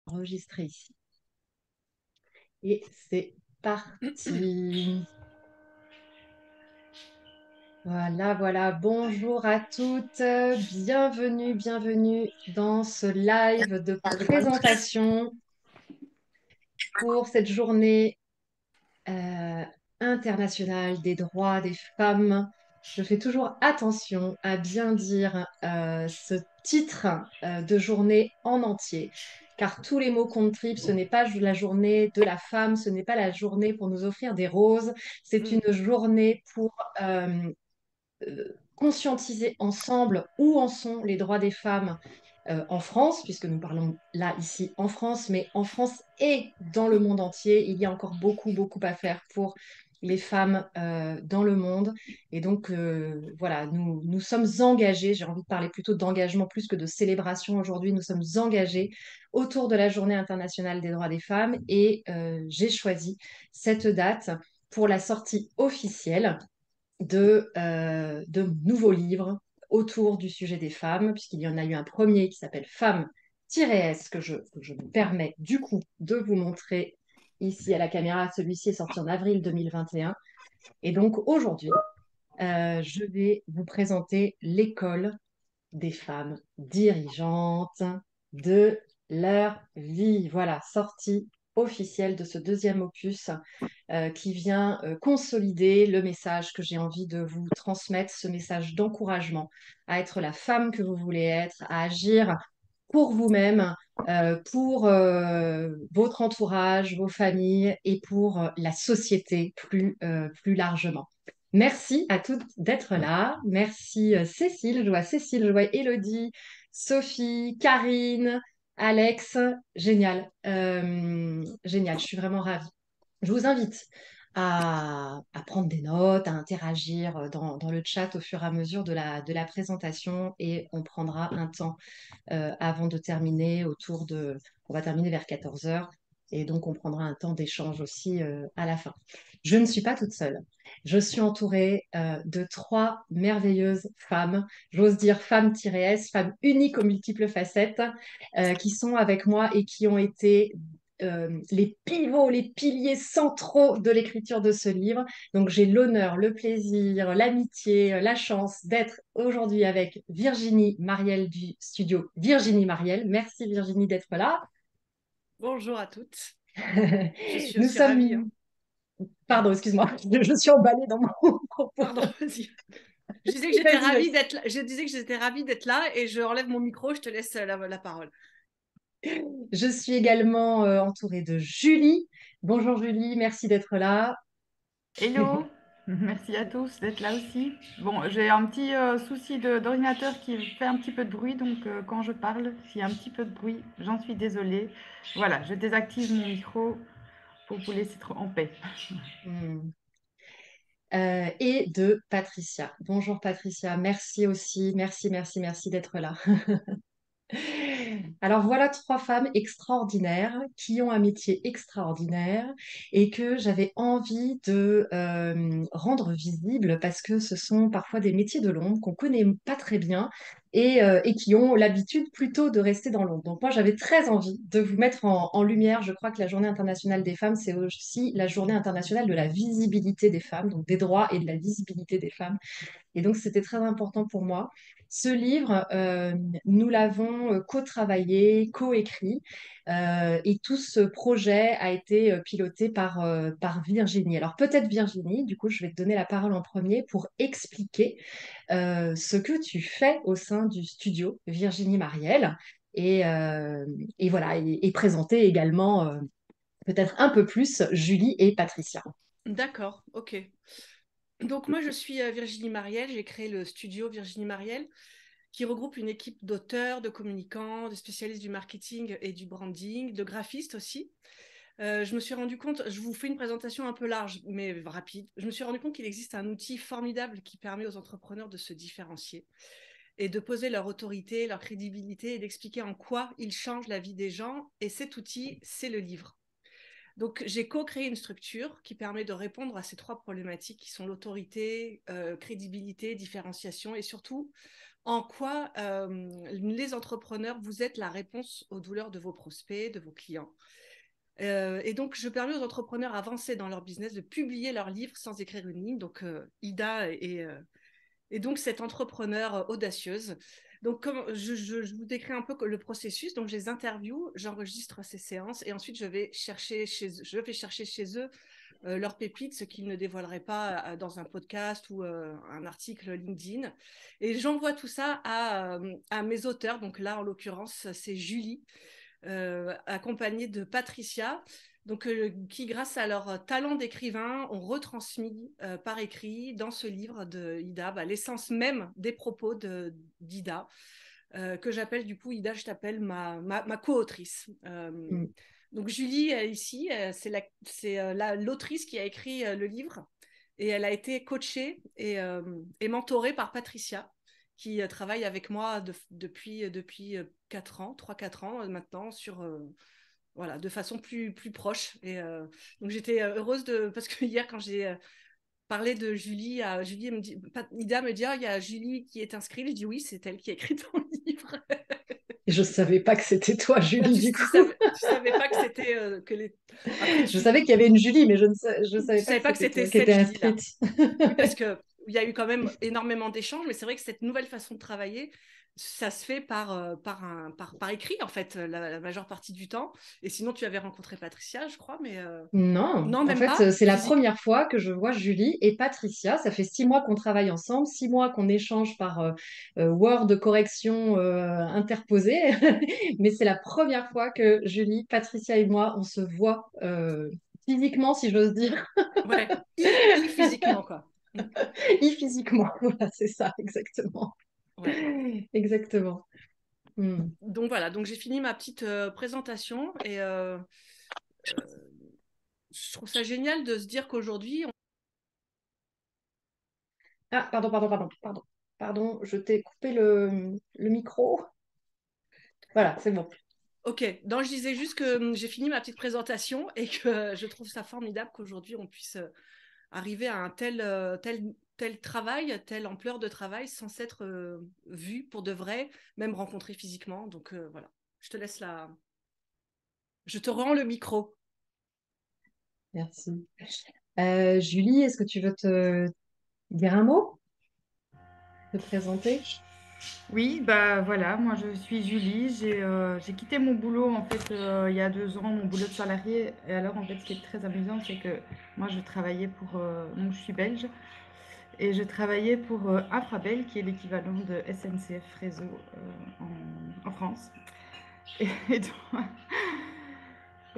Enregistrer ici. Et c'est parti. Voilà, voilà. Bonjour à toutes. Bienvenue dans ce live de présentation pour cette journée euh, internationale des droits des femmes. Je fais toujours attention à bien dire ce titre de journée en entier, car tous les mots comptent triple. Ce n'est pas la journée de la femme, ce n'est pas la journée pour nous offrir des roses, c'est une journée pour conscientiser ensemble où en sont les droits des femmes en France, puisque nous parlons là, ici, en France, mais en France et dans le monde entier, il y a encore beaucoup à faire pour les femmes dans le monde. Et donc, voilà, nous sommes engagés, j'ai envie de parler plutôt d'engagement plus que de célébration aujourd'hui, nous sommes engagés autour de la Journée internationale des droits des femmes et j'ai choisi cette date pour la sortie officielle de nouveaux livres autour du sujet des femmes, puisqu'il y en a eu un premier qui s'appelle Femmes-S, que je me permets du coup de vous montrer ici à la caméra. Celui-ci est sorti en avril 2021. Et donc aujourd'hui, je vais vous présenter l'école des femmes dirigeantes de leur vie. Voilà, sortie officielle de ce deuxième opus qui vient consolider le message que j'ai envie de vous transmettre, ce message d'encouragement à être la femme que vous voulez être, à agir pour vous-même, pour votre entourage, vos familles et pour la société plus largement. Merci à toutes d'être là. Merci Cécile, je vois Élodie, Sophie, Karine, Alex. Génial. Génial, je suis vraiment ravie. Je vous invite à prendre des notes, à interagir dans le chat au fur et à mesure de la présentation et on prendra un temps avant de terminer on va terminer vers 14 heures et donc on prendra un temps d'échange aussi à la fin. Je ne suis pas toute seule. Je suis entourée de trois merveilleuses femmes, j'ose dire femmes-S, femmes uniques aux multiples facettes, qui sont avec moi et qui ont été les pivots, les piliers centraux de l'écriture de ce livre. Donc j'ai l'honneur, le plaisir, l'amitié, la chance d'être aujourd'hui avec Virginie Marielle du studio Virginie Marielle. Merci Virginie d'être là. Bonjour à toutes. Je suis Nous aussi ravie, hein. sommes... Pardon, excuse-moi, je suis emballée dans mon propos. Pardon, vas-y. Je disais que j'étais Vas-y, ravie vas-y. d'être là. Je disais que j'étais ravie d'être là et je enlève mon micro, je te laisse la parole. Je suis également entourée de Julie. Bonjour Julie, merci d'être là. Hello, merci à tous d'être là aussi. Bon, j'ai un petit souci d'ordinateur qui fait un petit peu de bruit, donc quand je parle, s'il y a un petit peu de bruit, j'en suis désolée. Voilà, je désactive mon micro pour vous laisser en paix. Hmm. Et de Patricia. Bonjour Patricia, merci aussi, merci d'être là. Alors voilà trois femmes extraordinaires qui ont un métier extraordinaire et que j'avais envie de rendre visible parce que ce sont parfois des métiers de l'ombre qu'on connaît pas très bien et qui ont l'habitude plutôt de rester dans l'ombre. Donc moi j'avais très envie de vous mettre en lumière. Je crois que la Journée internationale des femmes, c'est aussi la Journée internationale de la visibilité des femmes, donc des droits et de la visibilité des femmes. Et donc, c'était très important pour moi. Ce livre, nous l'avons co-travaillé, co-écrit, et tout ce projet a été piloté par Virginie. Alors, peut-être Virginie, du coup, je vais te donner la parole en premier pour expliquer ce que tu fais au sein du studio Virginie Marielle et voilà, et présenter également peut-être un peu plus Julie et Patricia. D'accord, ok. Donc moi je suis Virginie Marielle, j'ai créé le studio Virginie Marielle qui regroupe une équipe d'auteurs, de communicants, de spécialistes du marketing et du branding, de graphistes aussi. Je me suis rendu compte, je vous fais une présentation un peu large, mais rapide. Je me suis rendu compte qu'il existe un outil formidable qui permet aux entrepreneurs de se différencier et de poser leur autorité, leur crédibilité et d'expliquer en quoi ils changent la vie des gens. Et cet outil, c'est le livre. Donc, j'ai co-créé une structure qui permet de répondre à ces trois problématiques qui sont l'autorité, crédibilité, différenciation et surtout en quoi les entrepreneurs, vous êtes la réponse aux douleurs de vos prospects, de vos clients. Et donc, je permets aux entrepreneurs avancés dans leur business de publier leurs livres sans écrire une ligne. Donc, Ida et donc cette entrepreneur audacieuse. Donc, comme je vous décris un peu le processus, donc je les interviewe, j'enregistre ces séances et ensuite je vais chercher chez eux leurs pépites, ce qu'ils ne dévoileraient pas dans un podcast ou un article LinkedIn. Et j'envoie tout ça à mes auteurs. Donc là, en l'occurrence, c'est Julie, accompagnée de Patricia, donc, qui, grâce à leur talent d'écrivain, ont retransmis par écrit dans ce livre de Ida l'essence même des propos d'Ida, que j'appelle du coup Ida, je t'appelle ma co-autrice. Donc Julie, ici, c'est l'autrice qui a écrit le livre et elle a été coachée et mentorée par Patricia, qui travaille avec moi depuis 4 ans, 3-4 ans maintenant, voilà, de façon plus proche. Et donc j'étais heureuse parce que hier, quand j'ai parlé de Julie, Ida me dit, il y a Julie qui est inscrite. Je dis oui, c'est elle qui a écrit ton livre. Et je savais pas que c'était toi, Julie, du coup. Tu savais pas que c'était Après, Je savais qu'il y avait une Julie, mais je savais pas savais que pas que c'était c'était toi qui cette étais Julie-là. inscrite. Oui, parce qu'il y a eu quand même énormément d'échanges, mais c'est vrai que cette nouvelle façon de travailler, ça se fait par écrit, en fait, la majeure partie du temps. Et sinon, tu avais rencontré Patricia, je crois, mais Non, non, en même fait, pas, c'est la physique. première fois que je vois Julie et Patricia. Ça fait 6 mois qu'on travaille ensemble, 6 mois qu'on échange par Word correction interposée. Mais c'est la première fois que Julie, Patricia et moi, on se voit physiquement, si j'ose dire. Ouais, physiquement, quoi. Et physiquement, voilà, c'est ça, exactement. Ouais. Exactement. Hmm. Donc voilà, donc j'ai fini ma petite présentation et je trouve ça génial de se dire qu'aujourd'hui, Ah, pardon, je t'ai coupé le micro. Voilà, c'est bon. ok, donc je disais juste que j'ai fini ma petite présentation et que je trouve ça formidable qu'aujourd'hui on puisse arriver à un tel travail, telle ampleur de travail sans s'être vu pour de vrai, même rencontré physiquement. Donc voilà, je te laisse là. Je te rends le micro. Merci. Julie, est-ce que tu veux te dire un mot, te présenter? Oui, bah voilà, moi je suis Julie, j'ai quitté mon boulot en fait il y a 2 ans, mon boulot de salarié. Et alors en fait ce qui est très amusant c'est que moi je travaillais pour, donc je suis belge, et je travaillais pour Infrabel qui est l'équivalent de SNCF Réseau en France. Et donc,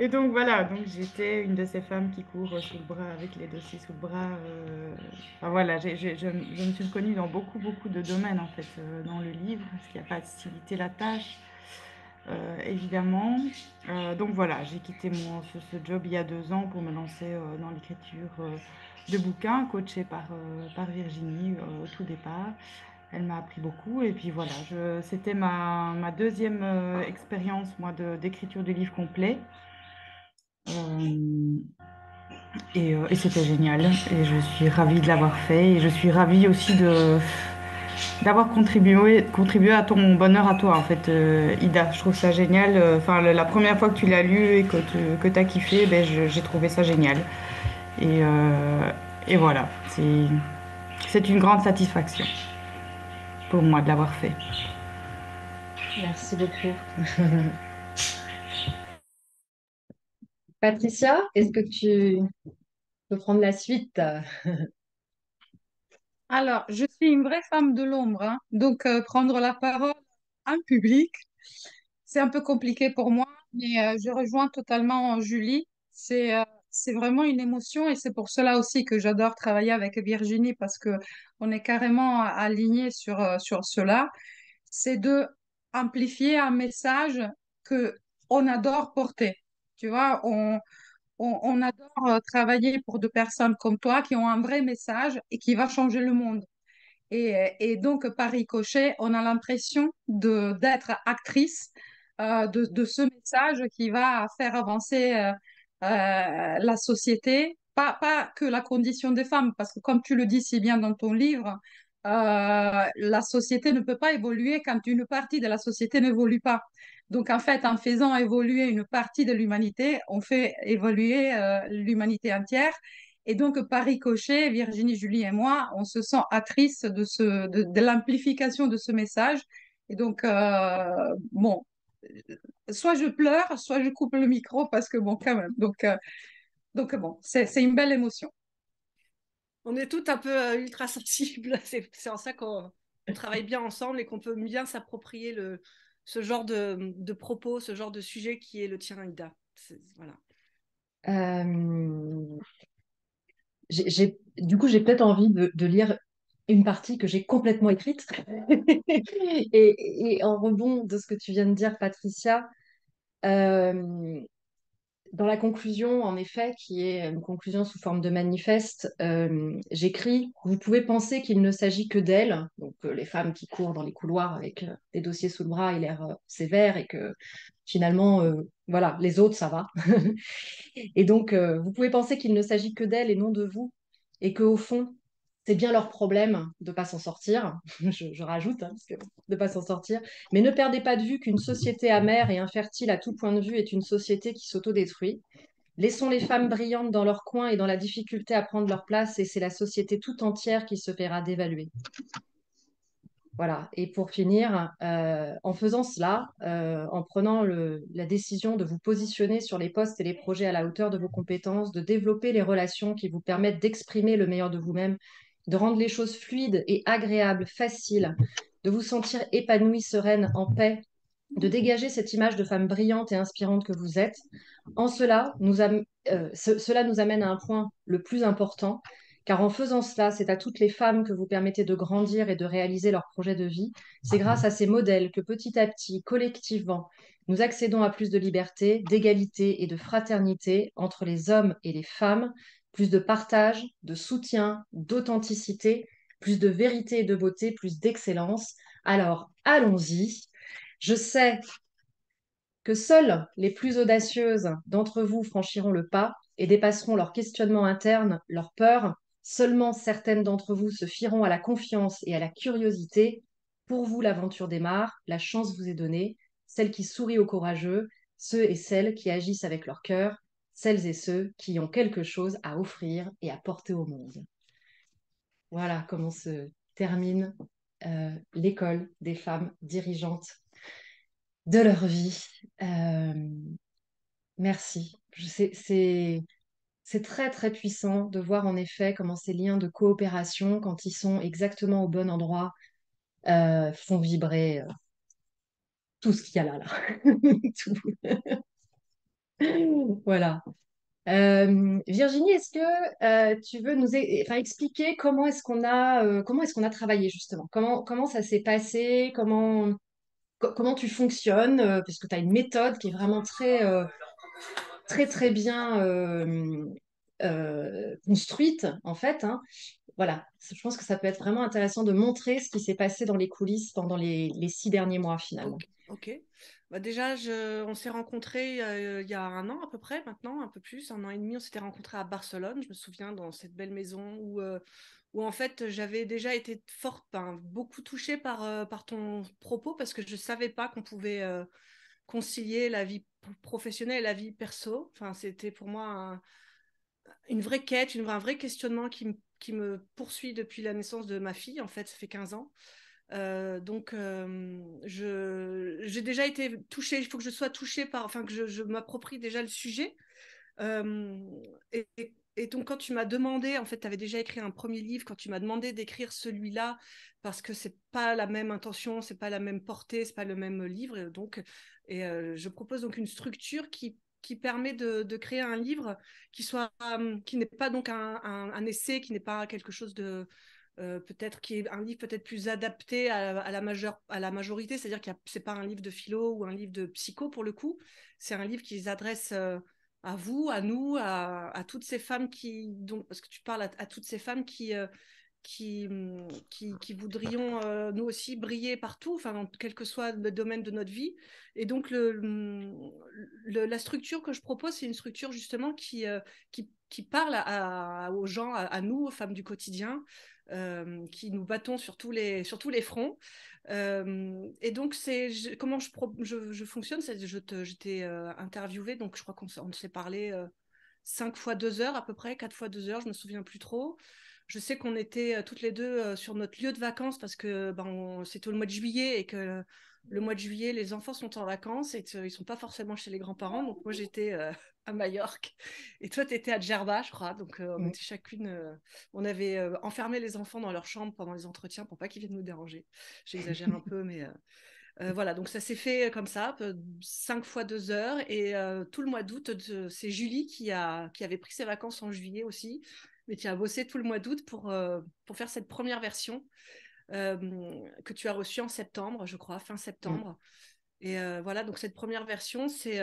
et donc voilà, donc j'étais une de ces femmes qui courent sous le bras avec les dossiers sous le bras. Enfin voilà, je me suis reconnue dans beaucoup, beaucoup de domaines en fait dans le livre, parce qu'il n'y a pas facilité la tâche, évidemment. Donc voilà, j'ai quitté ce job il y a 2 ans pour me lancer dans l'écriture de bouquins, coachée par Virginie au tout départ. Elle m'a appris beaucoup et puis voilà, c'était ma deuxième expérience moi d'écriture de livre complet. Euh, et c'était génial. Et je suis ravie de l'avoir fait. Et je suis ravie aussi d'avoir contribué à ton bonheur à toi, en fait, Ida. Je trouve ça génial. Enfin, la première fois que tu l'as lu et que tu as kiffé, ben, j'ai trouvé ça génial. Et, euh, et voilà, c'est une grande satisfaction pour moi de l'avoir fait. Merci beaucoup. Patricia, est-ce que tu peux prendre la suite? Alors, je suis une vraie femme de l'ombre, hein. Donc prendre la parole en public, c'est un peu compliqué pour moi, mais je rejoins totalement Julie. C'est vraiment une émotion et c'est pour cela aussi que j'adore travailler avec Virginie parce que on est carrément alignés sur cela. C'est de amplifier un message que on adore porter. Tu vois, on adore travailler pour des personnes comme toi qui ont un vrai message et qui va changer le monde. Et donc, par ricochet, on a l'impression d'être actrice de ce message qui va faire avancer la société, pas que la condition des femmes, parce que comme tu le dis si bien dans ton livre, la société ne peut pas évoluer quand une partie de la société n'évolue pas. Donc, en fait, en faisant évoluer une partie de l'humanité, on fait évoluer l'humanité entière. Et donc, par ricochet, Virginie, Julie et moi, on se sent actrices de l'amplification de ce message. Et donc, bon, soit je pleure, soit je coupe le micro parce que, bon, quand même. Donc bon, c'est une belle émotion. On est toutes un peu ultra sensibles. C'est en ça qu'on travaille bien ensemble et qu'on peut bien s'approprier ce genre de propos, ce genre de sujet qui est le tien, Ida. Voilà. Euh, du coup, j'ai peut-être envie de lire une partie que j'ai complètement écrite. Et en rebond de ce que tu viens de dire, Patricia, euh, dans la conclusion, en effet, qui est une conclusion sous forme de manifeste, j'écris: vous pouvez penser qu'il ne s'agit que d'elles, donc les femmes qui courent dans les couloirs avec des dossiers sous le bras et l'air sévère, et que finalement, voilà, les autres, ça va. Et donc, vous pouvez penser qu'il ne s'agit que d'elles et non de vous, et qu'au fond, c'est bien leur problème de ne pas s'en sortir. Je rajoute, hein, parce que de ne pas s'en sortir. Mais ne perdez pas de vue qu'une société amère et infertile à tout point de vue est une société qui s'autodétruit. Laissons les femmes brillantes dans leur coin et dans la difficulté à prendre leur place, et c'est la société tout entière qui se verra dévaluer. Voilà. Et pour finir, en faisant cela, en prenant la décision de vous positionner sur les postes et les projets à la hauteur de vos compétences, de développer les relations qui vous permettent d'exprimer le meilleur de vous-même, de rendre les choses fluides et agréables, faciles, de vous sentir épanouie, sereine, en paix, de dégager cette image de femme brillante et inspirante que vous êtes. En cela, cela nous amène à un point le plus important, car en faisant cela, c'est à toutes les femmes que vous permettez de grandir et de réaliser leurs projets de vie. C'est grâce à ces modèles que petit à petit, collectivement, nous accédons à plus de liberté, d'égalité et de fraternité entre les hommes et les femmes, plus de partage, de soutien, d'authenticité, plus de vérité et de beauté, plus d'excellence. Alors, allons-y. Je sais que seules les plus audacieuses d'entre vous franchiront le pas et dépasseront leurs questionnements internes, leurs peurs. Seulement certaines d'entre vous se fieront à la confiance et à la curiosité. Pour vous, l'aventure démarre, la chance vous est donnée, celle qui sourit aux courageux, ceux et celles qui agissent avec leur cœur, celles et ceux qui ont quelque chose à offrir et à porter au monde. Voilà comment se termine l'école des femmes dirigeantes de leur vie. Euh, Merci. C'est très, très puissant de voir en effet comment ces liens de coopération, quand ils sont exactement au bon endroit, font vibrer tout ce qu'il y a là, là. Tout. Voilà. Virginie, est-ce que tu veux enfin, expliquer comment est-ce qu'on a travaillé justement? Comment ça s'est passé? Comment tu fonctionnes? Parce que tu as une méthode qui est vraiment très très bien construite en fait, hein. Voilà, je pense que ça peut être vraiment intéressant de montrer ce qui s'est passé dans les coulisses pendant les 6 derniers mois finalement. Ok. Ok. Bah déjà, on s'est rencontrés il y a un an à peu près, maintenant, un peu plus, un an et demi. On s'était rencontrés à Barcelone, je me souviens, dans cette belle maison où en fait j'avais déjà été forte, beaucoup touchée par ton propos parce que je ne savais pas qu'on pouvait concilier la vie professionnelle et la vie perso. Enfin, c'était pour moi une vraie quête, un vrai questionnement qui me poursuit depuis la naissance de ma fille. En fait, ça fait 15 ans. Donc, j'ai déjà été touchée. Il faut que je sois touchée enfin, que je m'approprie déjà le sujet. Euh, et donc, quand tu m'as demandé, en fait, tu avais déjà écrit un premier livre, quand tu m'as demandé d'écrire celui-là, parce que c'est pas la même intention, c'est pas la même portée, c'est pas le même livre. Je propose donc une structure qui permet de créer un livre qui n'est pas donc un essai, qui n'est pas quelque chose de peut-être qui est un livre peut-être plus adapté à la majorité, c'est-à-dire que c'est pas un livre de philo ou un livre de psycho pour le coup, c'est un livre qui s'adresse à vous, à nous, à toutes ces femmes parce que tu parles à toutes ces femmes qui voudrions nous aussi briller partout, enfin, dans quel que soit le domaine de notre vie. Et donc, la structure que je propose, c'est une structure justement qui qui parle aux gens, à nous, aux femmes du quotidien, qui nous battons sur tous les fronts. Et donc, comment je fonctionne, je t'ai interviewé, donc je crois qu'on s'est parlé 5 fois 2 heures à peu près, 4 fois 2 heures, je me souviens plus trop. Je sais qu'on était toutes les deux sur notre lieu de vacances parce que c'était au mois de juillet et que le mois de juillet, les enfants sont en vacances et ils sont pas forcément chez les grands-parents. Donc moi, j'étais à Majorque et toi, tu étais à Djerba, je crois. Donc on était chacune, on avait enfermé les enfants dans leur chambre pendant les entretiens pour pas qu'ils viennent nous déranger. J'exagère un peu, mais voilà, donc ça s'est fait comme ça, 5 fois 2 heures. Et tout le mois d'août, c'est Julie qui avait pris ses vacances en juillet aussi, mais qui a bossé tout le mois d'août pour faire cette première version que tu as reçue en septembre, je crois, fin septembre. Et voilà, donc cette première version, c'est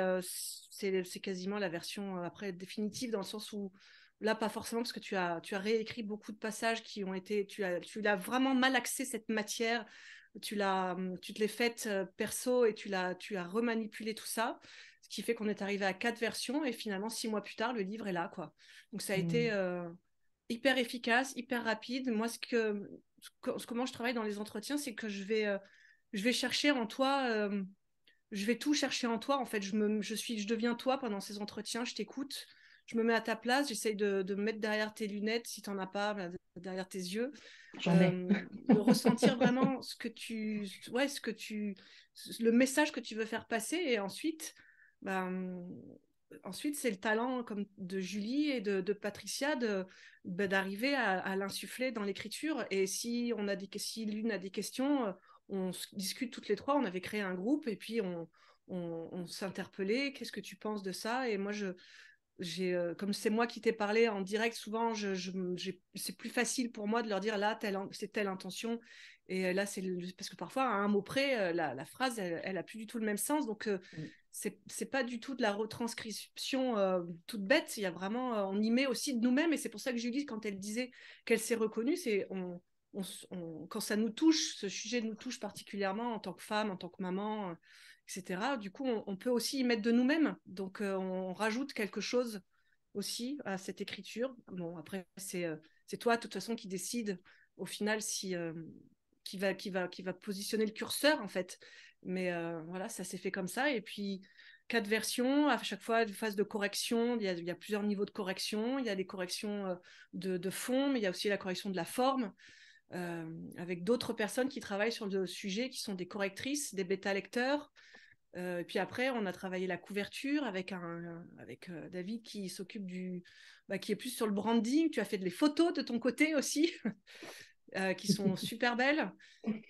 quasiment la version après définitive, dans le sens où là, pas forcément, parce que tu as réécrit beaucoup de passages qui ont été, tu l'as vraiment mal axé cette matière, tu te l'es faite perso et tu as remanipulé tout ça, ce qui fait qu'on est arrivé à 4 versions et finalement 6 mois plus tard, le livre est là, quoi. Donc ça a été hyper efficace, hyper rapide. Moi, comment je travaille dans les entretiens, c'est que je vais chercher en toi. Je vais tout chercher en toi. En fait, je deviens toi pendant ces entretiens. Je t'écoute, je me mets à ta place. J'essaye de me mettre derrière tes lunettes, si tu n'en as pas, derrière tes yeux. J'en ai. De ressentir vraiment le message que tu veux faire passer. Et ensuite, c'est le talent comme de Julie et de Patricia d'arriver à l'insuffler dans l'écriture. Et si l'une a des questions, on discute toutes les trois. On avait créé un groupe et puis on s'interpellait. Qu'est-ce que tu penses de ça? Et moi, comme c'est moi qui t'ai parlé en direct, souvent, c'est plus facile pour moi de leur dire là, c'est telle intention. Et là, parce que parfois, à un mot près, la phrase, elle a plus du tout le même sens. Donc, c'est pas du tout de la retranscription toute bête. Il y a vraiment, on y met aussi de nous-mêmes. Et c'est pour ça que Julie, quand elle disait qu'elle s'est reconnue, quand ça nous touche, ce sujet nous touche particulièrement en tant que femme, en tant que maman, etc. Du coup, on peut aussi y mettre de nous-mêmes. Donc, on rajoute quelque chose aussi à cette écriture. Bon, après, c'est toi, de toute façon, qui décide au final qui va positionner le curseur, en fait. Mais voilà, ça s'est fait comme ça. Et puis, 4 versions, à chaque fois, une phase de correction. Il y a plusieurs niveaux de correction. Il y a des corrections de fond, mais il y a aussi la correction de la forme. Avec d'autres personnes qui travaillent sur le sujet, qui sont des correctrices, des bêta-lecteurs. Et puis après, on a travaillé la couverture avec David qui s'occupe qui est plus sur le branding. Tu as fait des photos de ton côté aussi, qui sont super belles.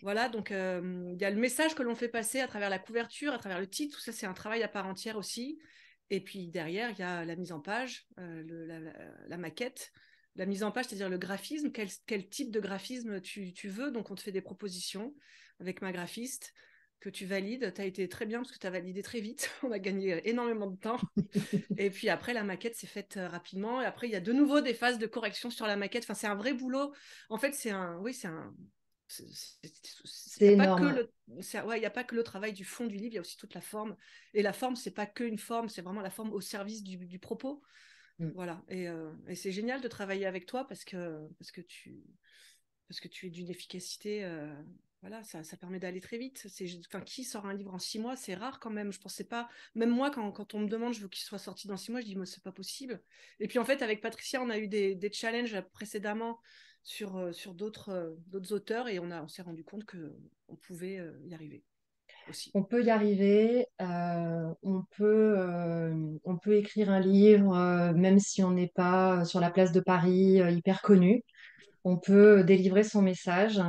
Voilà, donc il y a le message que l'on fait passer à travers la couverture, à travers le titre. Tout ça, c'est un travail à part entière aussi. Et puis derrière, il y a la mise en page, la maquette. La mise en page, c'est-à-dire le graphisme, quel type de graphisme tu veux. Donc, on te fait des propositions avec ma graphiste que tu valides. Tu as été très bien parce que tu as validé très vite. On a gagné énormément de temps. Et puis après, la maquette s'est faite rapidement. Et après, il y a de nouveau des phases de correction sur la maquette. Enfin, c'est un vrai boulot. En fait, il n'y a pas énorme. il y a pas que le travail du fond du livre, il y a aussi toute la forme. Et la forme, c'est pas qu'une forme, c'est vraiment la forme au service du propos. Voilà. Et c'est génial de travailler avec toi parce que tu es d'une efficacité. Voilà, ça permet d'aller très vite. Qui sort un livre en 6 mois? C'est rare quand même. Je pensais pas. Même moi, quand on me demande, je veux qu'il soit sorti dans 6 mois, je dis, mais c'est pas possible. Et puis en fait, avec Patricia, on a eu des challenges précédemment sur d'autres auteurs et on s'est rendu compte qu'on pouvait y arriver aussi. On peut y arriver, on peut écrire un livre, même si on n'est pas sur la place de Paris, hyper connu. On peut délivrer son message.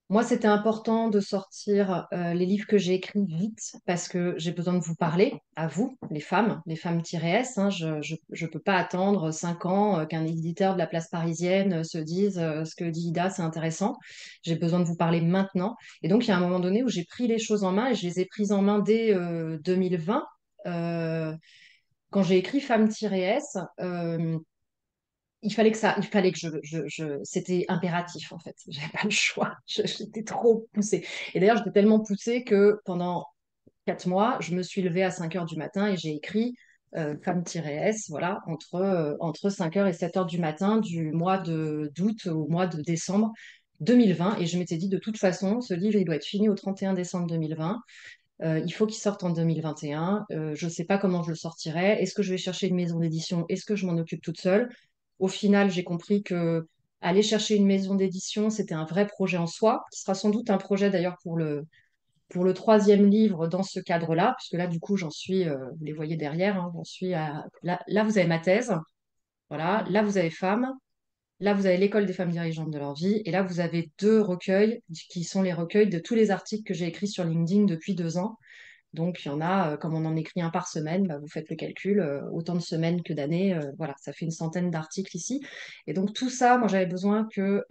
Moi, c'était important de sortir les livres que j'ai écrits vite parce que j'ai besoin de vous parler, à vous, les femmes-s. Hein. Je ne peux pas attendre 5 ans qu'un éditeur de la place parisienne se dise ce que dit Ida, c'est intéressant. J'ai besoin de vous parler maintenant. Et donc, il y a un moment donné où j'ai pris les choses en main et je les ai prises en main dès 2020. Quand j'ai écrit Femmes-S, il fallait que c'était impératif en fait. J'avais pas le choix. J'étais trop poussée. Et d'ailleurs, j'étais tellement poussée que pendant 4 mois, je me suis levée à 5 heures du matin et j'ai écrit femme-s, voilà, entre 5h et 7h du matin du mois d'août au mois de décembre 2020. Et je m'étais dit, de toute façon, ce livre, il doit être fini au 31 décembre 2020. Il faut qu'il sorte en 2021. Je ne sais pas comment je le sortirai. Est-ce que je vais chercher une maison d'édition? Est-ce que je m'en occupe toute seule? Au final, j'ai compris que aller chercher une maison d'édition, c'était un vrai projet en soi, qui sera sans doute un projet d'ailleurs pour le troisième livre dans ce cadre-là, puisque là, du coup, j'en suis, vous les voyez derrière, hein, j'en suis là, vous avez ma thèse, voilà, là, vous avez Femmes, là, vous avez l'école des femmes dirigeantes de leur vie, et là, vous avez deux recueils qui sont les recueils de tous les articles que j'ai écrits sur LinkedIn depuis 2 ans. Donc, il y en a, comme on en écrit un par semaine, bah, vous faites le calcul, autant de semaines que d'années, voilà, ça fait une centaine d'articles ici. Et donc, tout ça, moi, j'avais besoin que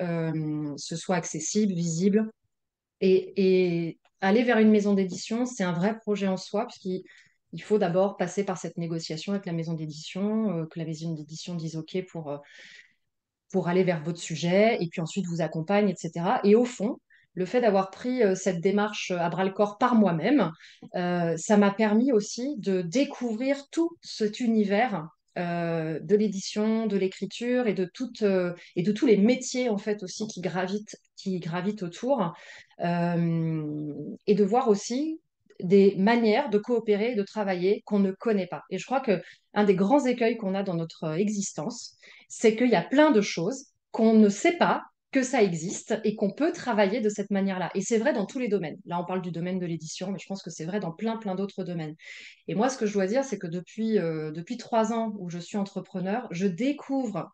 ce soit accessible, visible, et aller vers une maison d'édition, c'est un vrai projet en soi, puisqu'il faut d'abord passer par cette négociation avec la maison d'édition, que la maison d'édition dise OK pour aller vers votre sujet, et puis ensuite vous accompagne, etc. Et au fond, le fait d'avoir pris cette démarche à bras-le-corps par moi-même, ça m'a permis aussi de découvrir tout cet univers de l'édition, de l'écriture et de tous les métiers en fait aussi qui gravitent autour, et de voir aussi des manières de coopérer et de travailler qu'on ne connaît pas. Et je crois que un des grands écueils qu'on a dans notre existence, c'est qu'il y a plein de choses qu'on ne sait pas que ça existe et qu'on peut travailler de cette manière-là. Et c'est vrai dans tous les domaines. Là, on parle du domaine de l'édition, mais je pense que c'est vrai dans plein, plein d'autres domaines. Et moi, ce que je dois dire, c'est que depuis 3 ans où je suis entrepreneur, je découvre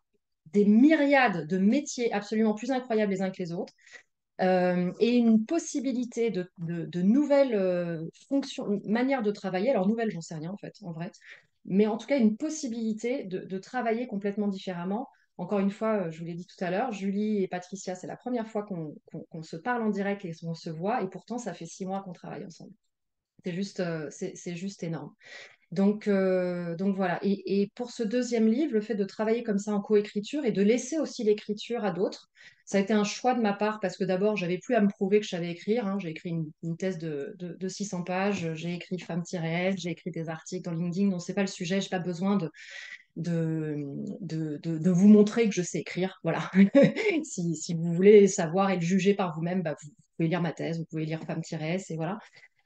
des myriades de métiers absolument plus incroyables les uns que les autres, et une possibilité de nouvelles fonctions, manières de travailler. Alors, nouvelles, j'en sais rien en fait, en vrai. Mais en tout cas, une possibilité de travailler complètement différemment. Encore une fois, je vous l'ai dit tout à l'heure, Julie et Patricia, c'est la première fois qu'on se parle en direct et qu'on se voit. Et pourtant, ça fait 6 mois qu'on travaille ensemble. C'est juste énorme. Donc voilà. Et pour ce deuxième livre, le fait de travailler comme ça en coécriture et de laisser aussi l'écriture à d'autres, ça a été un choix de ma part parce que d'abord, j'avais plus à me prouver que je savais écrire, hein. J'ai écrit une thèse de 600 pages, j'ai écrit Femme-S, j'ai écrit des articles dans LinkedIn, donc c'est pas le sujet, j'ai pas besoin de vous montrer que je sais écrire. Voilà. Si vous voulez savoir et le juger par vous-même, bah, vous pouvez lire ma thèse, vous pouvez lire Femme-S, et voilà.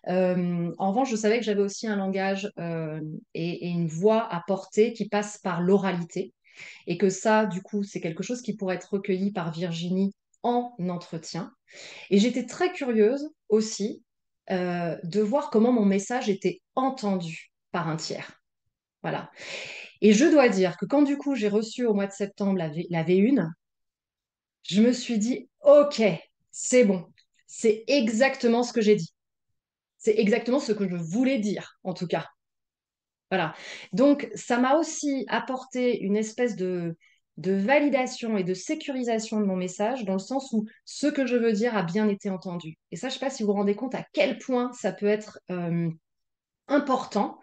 En revanche, je savais que j'avais aussi un langage et une voix à porter qui passe par l'oralité, et que ça, du coup, c'est quelque chose qui pourrait être recueilli par Virginie en entretien. Et j'étais très curieuse aussi de voir comment mon message était entendu par un tiers. Voilà. Et je dois dire que quand du coup j'ai reçu au mois de septembre la V1, je me suis dit, OK, c'est bon, c'est exactement ce que j'ai dit. C'est exactement ce que je voulais dire, en tout cas. Voilà. Donc, ça m'a aussi apporté une espèce de validation et de sécurisation de mon message, dans le sens où ce que je veux dire a bien été entendu. Et ça, je ne sais pas si vous vous rendez compte à quel point ça peut être important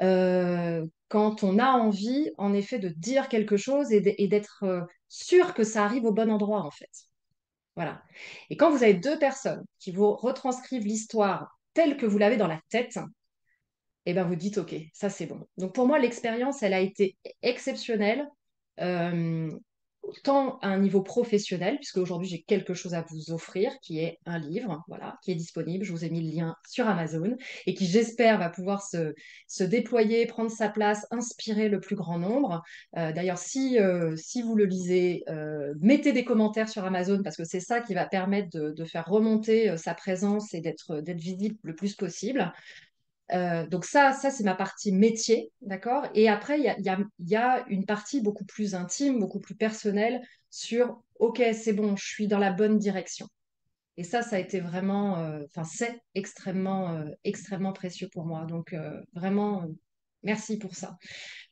quand on a envie, en effet, de dire quelque chose et d'être sûr que ça arrive au bon endroit, en fait. Voilà. Et quand vous avez deux personnes qui vous retranscrivent l'histoire telle que vous l'avez dans la tête, et ben vous dites, OK, ça c'est bon. Donc pour moi, l'expérience, elle a été exceptionnelle, euh, tant à un niveau professionnel, puisque aujourd'hui j'ai quelque chose à vous offrir, qui est un livre, voilà, qui est disponible. Je vous ai mis le lien sur Amazon et qui, j'espère, va pouvoir se déployer, prendre sa place, inspirer le plus grand nombre. D'ailleurs, si vous le lisez, mettez des commentaires sur Amazon parce que c'est ça qui va permettre de faire remonter sa présence et d'être visible le plus possible. Donc ça c'est ma partie métier, d'accord? Et après, il y a une partie beaucoup plus intime, beaucoup plus personnelle sur, OK, c'est bon, je suis dans la bonne direction. Et ça a été vraiment, enfin, c'est extrêmement précieux pour moi. Donc, vraiment, merci pour ça.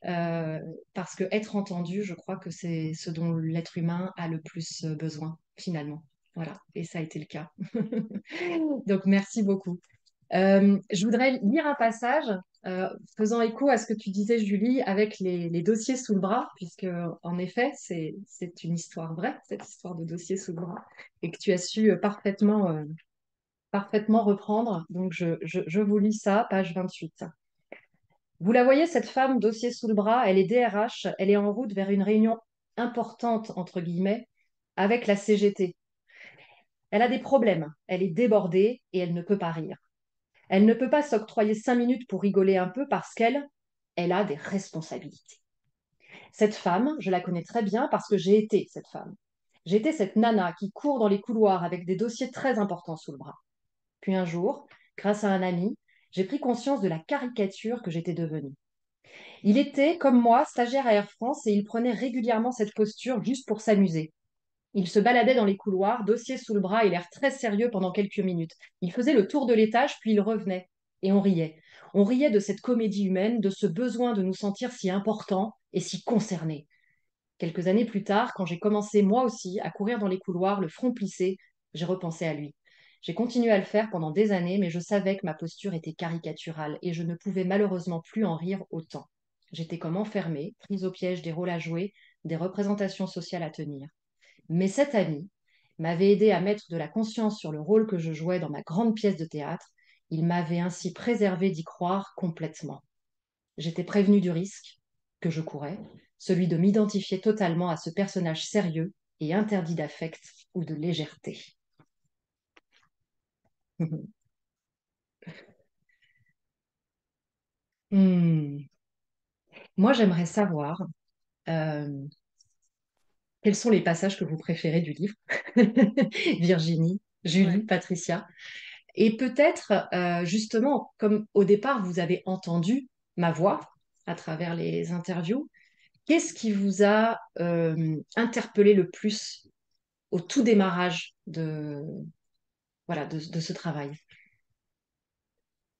Parce que être entendu, je crois que c'est ce dont l'être humain a le plus besoin, finalement. Voilà, et ça a été le cas. Donc, merci beaucoup. Je voudrais lire un passage faisant écho à ce que tu disais, Julie, avec les dossiers sous le bras, puisque en effet, c'est une histoire vraie, cette histoire de dossier sous le bras, et que tu as su parfaitement reprendre. Donc, je vous lis ça, page 28. Vous la voyez, cette femme, dossier sous le bras, elle est DRH, elle est en route vers une réunion importante, entre guillemets, avec la CGT. Elle a des problèmes, elle est débordée et elle ne peut pas rire. Elle ne peut pas s'octroyer 5 minutes pour rigoler un peu parce elle a des responsabilités. Cette femme, je la connais très bien parce que j'ai été cette femme. J'ai été cette nana qui court dans les couloirs avec des dossiers très importants sous le bras. Puis un jour, grâce à un ami, j'ai pris conscience de la caricature que j'étais devenue. Il était, comme moi, stagiaire à Air France et il prenait régulièrement cette posture juste pour s'amuser. Il se baladait dans les couloirs, dossier sous le bras et l'air très sérieux pendant quelques minutes. Il faisait le tour de l'étage, puis il revenait. Et on riait. On riait de cette comédie humaine, de ce besoin de nous sentir si importants et si concernés. Quelques années plus tard, quand j'ai commencé moi aussi à courir dans les couloirs, le front plissé, j'ai repensé à lui. J'ai continué à le faire pendant des années, mais je savais que ma posture était caricaturale et je ne pouvais malheureusement plus en rire autant. J'étais comme enfermée, prise au piège des rôles à jouer, des représentations sociales à tenir. Mais cet ami m'avait aidé à mettre de la conscience sur le rôle que je jouais dans ma grande pièce de théâtre. Il m'avait ainsi préservé d'y croire complètement. J'étais prévenue du risque que je courais, celui de m'identifier totalement à ce personnage sérieux et interdit d'affect ou de légèreté. Hmm. Moi, j'aimerais savoir euh, quels sont les passages que vous préférez du livre, Virginie, Julie, Ouais. Patricia. Et peut-être, justement, comme au départ, vous avez entendu ma voix à travers les interviews, qu'est-ce qui vous a interpellé le plus au tout démarrage voilà, de ce travail?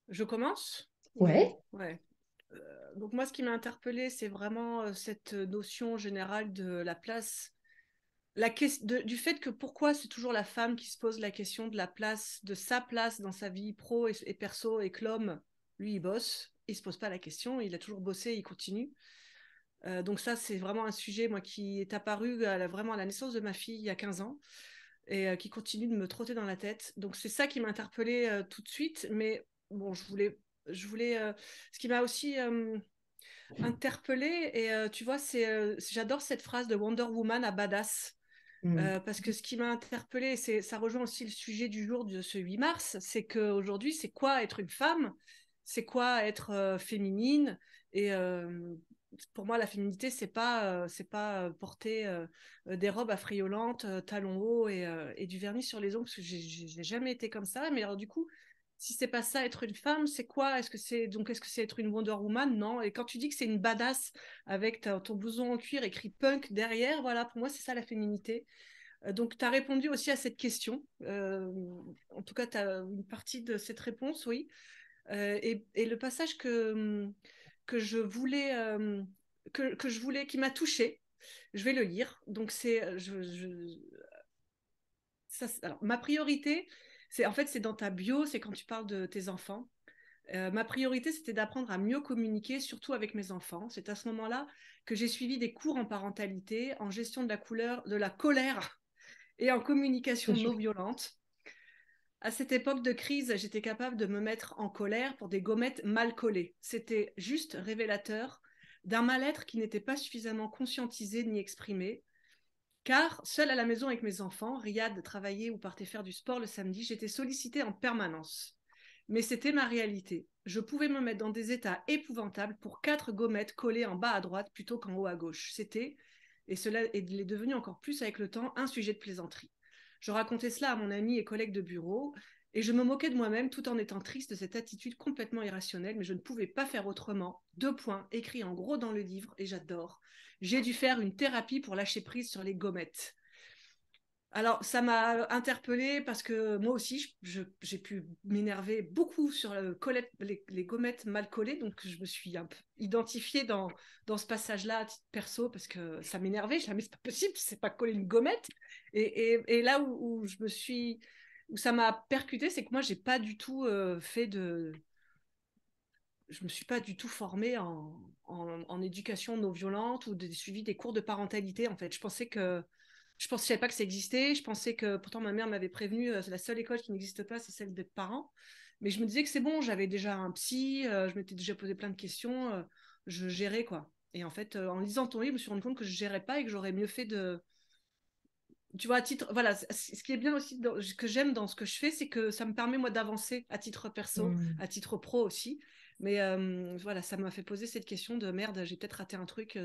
Je commence Ouais. Ouais. Donc moi, ce qui m'a interpellée, c'est vraiment cette notion générale de la place, du fait que pourquoi c'est toujours la femme qui se pose la question de la place, de sa place dans sa vie pro et perso, et que l'homme, lui, il bosse, il se pose pas la question, il a toujours bossé, il continue. Donc ça, c'est vraiment un sujet, moi, qui est apparu vraiment à la naissance de ma fille il y a 15 ans et qui continue de me trotter dans la tête. Donc c'est ça qui m'a interpellée tout de suite. Mais bon, ce qui m'a aussi interpellée, et tu vois, j'adore cette phrase de Wonder Woman à Badass. Mm. Parce que ce qui m'a interpellée, ça rejoint aussi le sujet du jour de ce 8 mars, c'est qu'aujourd'hui, c'est quoi être une femme? C'est quoi être féminine? Et pour moi, la féminité, c'est pas porter des robes affriolantes, talons hauts et du vernis sur les ongles, parce que j'ai jamais été comme ça. Mais alors, du coup, si c'est pas ça, être une femme, c'est quoi? Est-ce que c'est être une Wonder Woman? Non. Et quand tu dis que c'est une badass avec ton blouson en cuir écrit punk derrière, voilà, pour moi, c'est ça la féminité. Donc, tu as répondu aussi à cette question. En tout cas, tu as une partie de cette réponse, oui. Et le passage que je voulais, qui m'a touchée, je vais le lire. Donc, alors, ma priorité, c'est dans ta bio, c'est quand tu parles de tes enfants. Ma priorité, c'était d'apprendre à mieux communiquer, surtout avec mes enfants. C'est à ce moment-là que j'ai suivi des cours en parentalité, en gestion de la colère et en communication non violente. À cette époque de crise, j'étais capable de me mettre en colère pour des gommettes mal collées. C'était juste révélateur d'un mal-être qui n'était pas suffisamment conscientisé ni exprimé. Car, seule à la maison avec mes enfants, Riyad travaillait ou partait faire du sport le samedi, j'étais sollicitée en permanence. Mais c'était ma réalité. Je pouvais me mettre dans des états épouvantables pour 4 gommettes collées en bas à droite plutôt qu'en haut à gauche. C'était, et cela est devenu encore plus avec le temps, un sujet de plaisanterie. Je racontais cela à mon ami et collègue de bureau, et je me moquais de moi-même tout en étant triste de cette attitude complètement irrationnelle, mais je ne pouvais pas faire autrement. 2 points, écrits en gros dans le livre, et j'adore. J'ai dû faire une thérapie pour lâcher prise sur les gommettes. Alors, ça m'a interpellée parce que moi aussi, j'ai pu m'énerver beaucoup sur les gommettes mal collées. Donc, je me suis un peu identifiée dans ce passage-là à titre perso parce que ça m'énervait. Je disais, mais c'est pas possible, c'est pas coller une gommette. Et là où ça m'a percuté, c'est que moi, j'ai pas du tout je me suis pas du tout formée en éducation non violente ou suivi des cours de parentalité. En fait, je savais pas que ça existait. Je pensais que pourtant ma mère m'avait prévenu, c'est la seule école qui n'existe pas, c'est celle des parents. Mais je me disais que c'est bon, j'avais déjà un psy, je m'étais déjà posé plein de questions, je gérais quoi. Et en fait, en lisant ton livre, je me suis rendu compte que je gérais pas et que j'aurais mieux fait de, tu vois, à titre, voilà, ce qui est bien aussi, que j'aime dans ce que je fais, c'est que ça me permet, moi, d'avancer à titre perso, Mm. à titre pro aussi. Mais voilà, ça m'a fait poser cette question de merde, j'ai peut-être raté un truc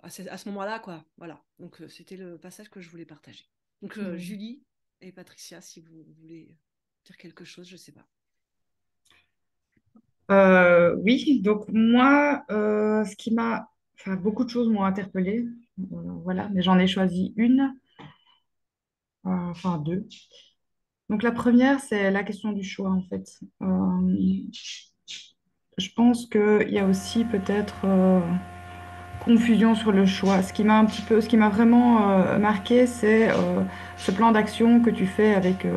à ce moment-là, quoi. Voilà. Donc, c'était le passage que je voulais partager. Donc, Mm. Julie et Patricia, si vous voulez dire quelque chose, je sais pas. Oui, donc moi, ce qui m'a, enfin, beaucoup de choses m'ont interpellée, voilà, mais j'en ai choisi une, enfin deux. Donc la première, c'est la question du choix, en fait. Je pense qu'il y a aussi peut-être confusion sur le choix. Ce qui m'a vraiment marqué, c'est ce plan d'action que tu fais avec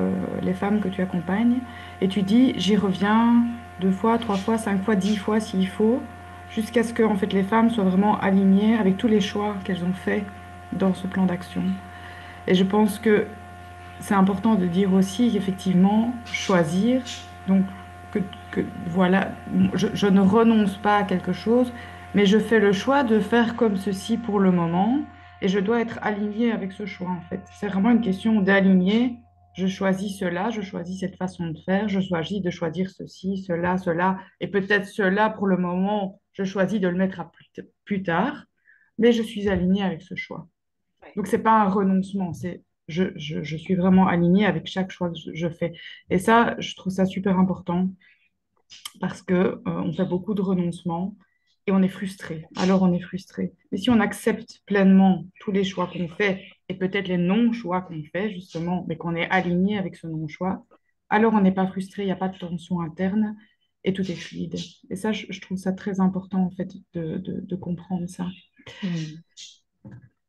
les femmes que tu accompagnes. Et tu dis, j'y reviens 2 fois, 3 fois, 5 fois, 10 fois s'il faut, jusqu'à ce que en fait, les femmes soient vraiment alignées avec tous les choix qu'elles ont faits dans ce plan d'action. Et je pense que c'est important de dire aussi qu'effectivement, choisir, donc que, que voilà, je ne renonce pas à quelque chose, mais je fais le choix de faire comme ceci pour le moment, et je dois être alignée avec ce choix en fait. C'est vraiment une question d'aligner. Je choisis cela, je choisis cette façon de faire, je choisis de choisir ceci, cela, cela, et peut-être cela pour le moment, je choisis de le mettre à plus tard, mais je suis alignée avec ce choix. Ouais. Donc, c'est pas un renoncement, c'est je suis vraiment alignée avec chaque choix que je fais. Et ça, je trouve ça super important parce que on fait beaucoup de renoncements et on est frustré. Alors, on est frustré. Mais si on accepte pleinement tous les choix qu'on fait et peut-être les non-choix qu'on fait, justement, mais qu'on est aligné avec ce non-choix, alors on n'est pas frustré, il n'y a pas de tension interne et tout est fluide. Et ça, je trouve ça très important, en fait, de comprendre ça.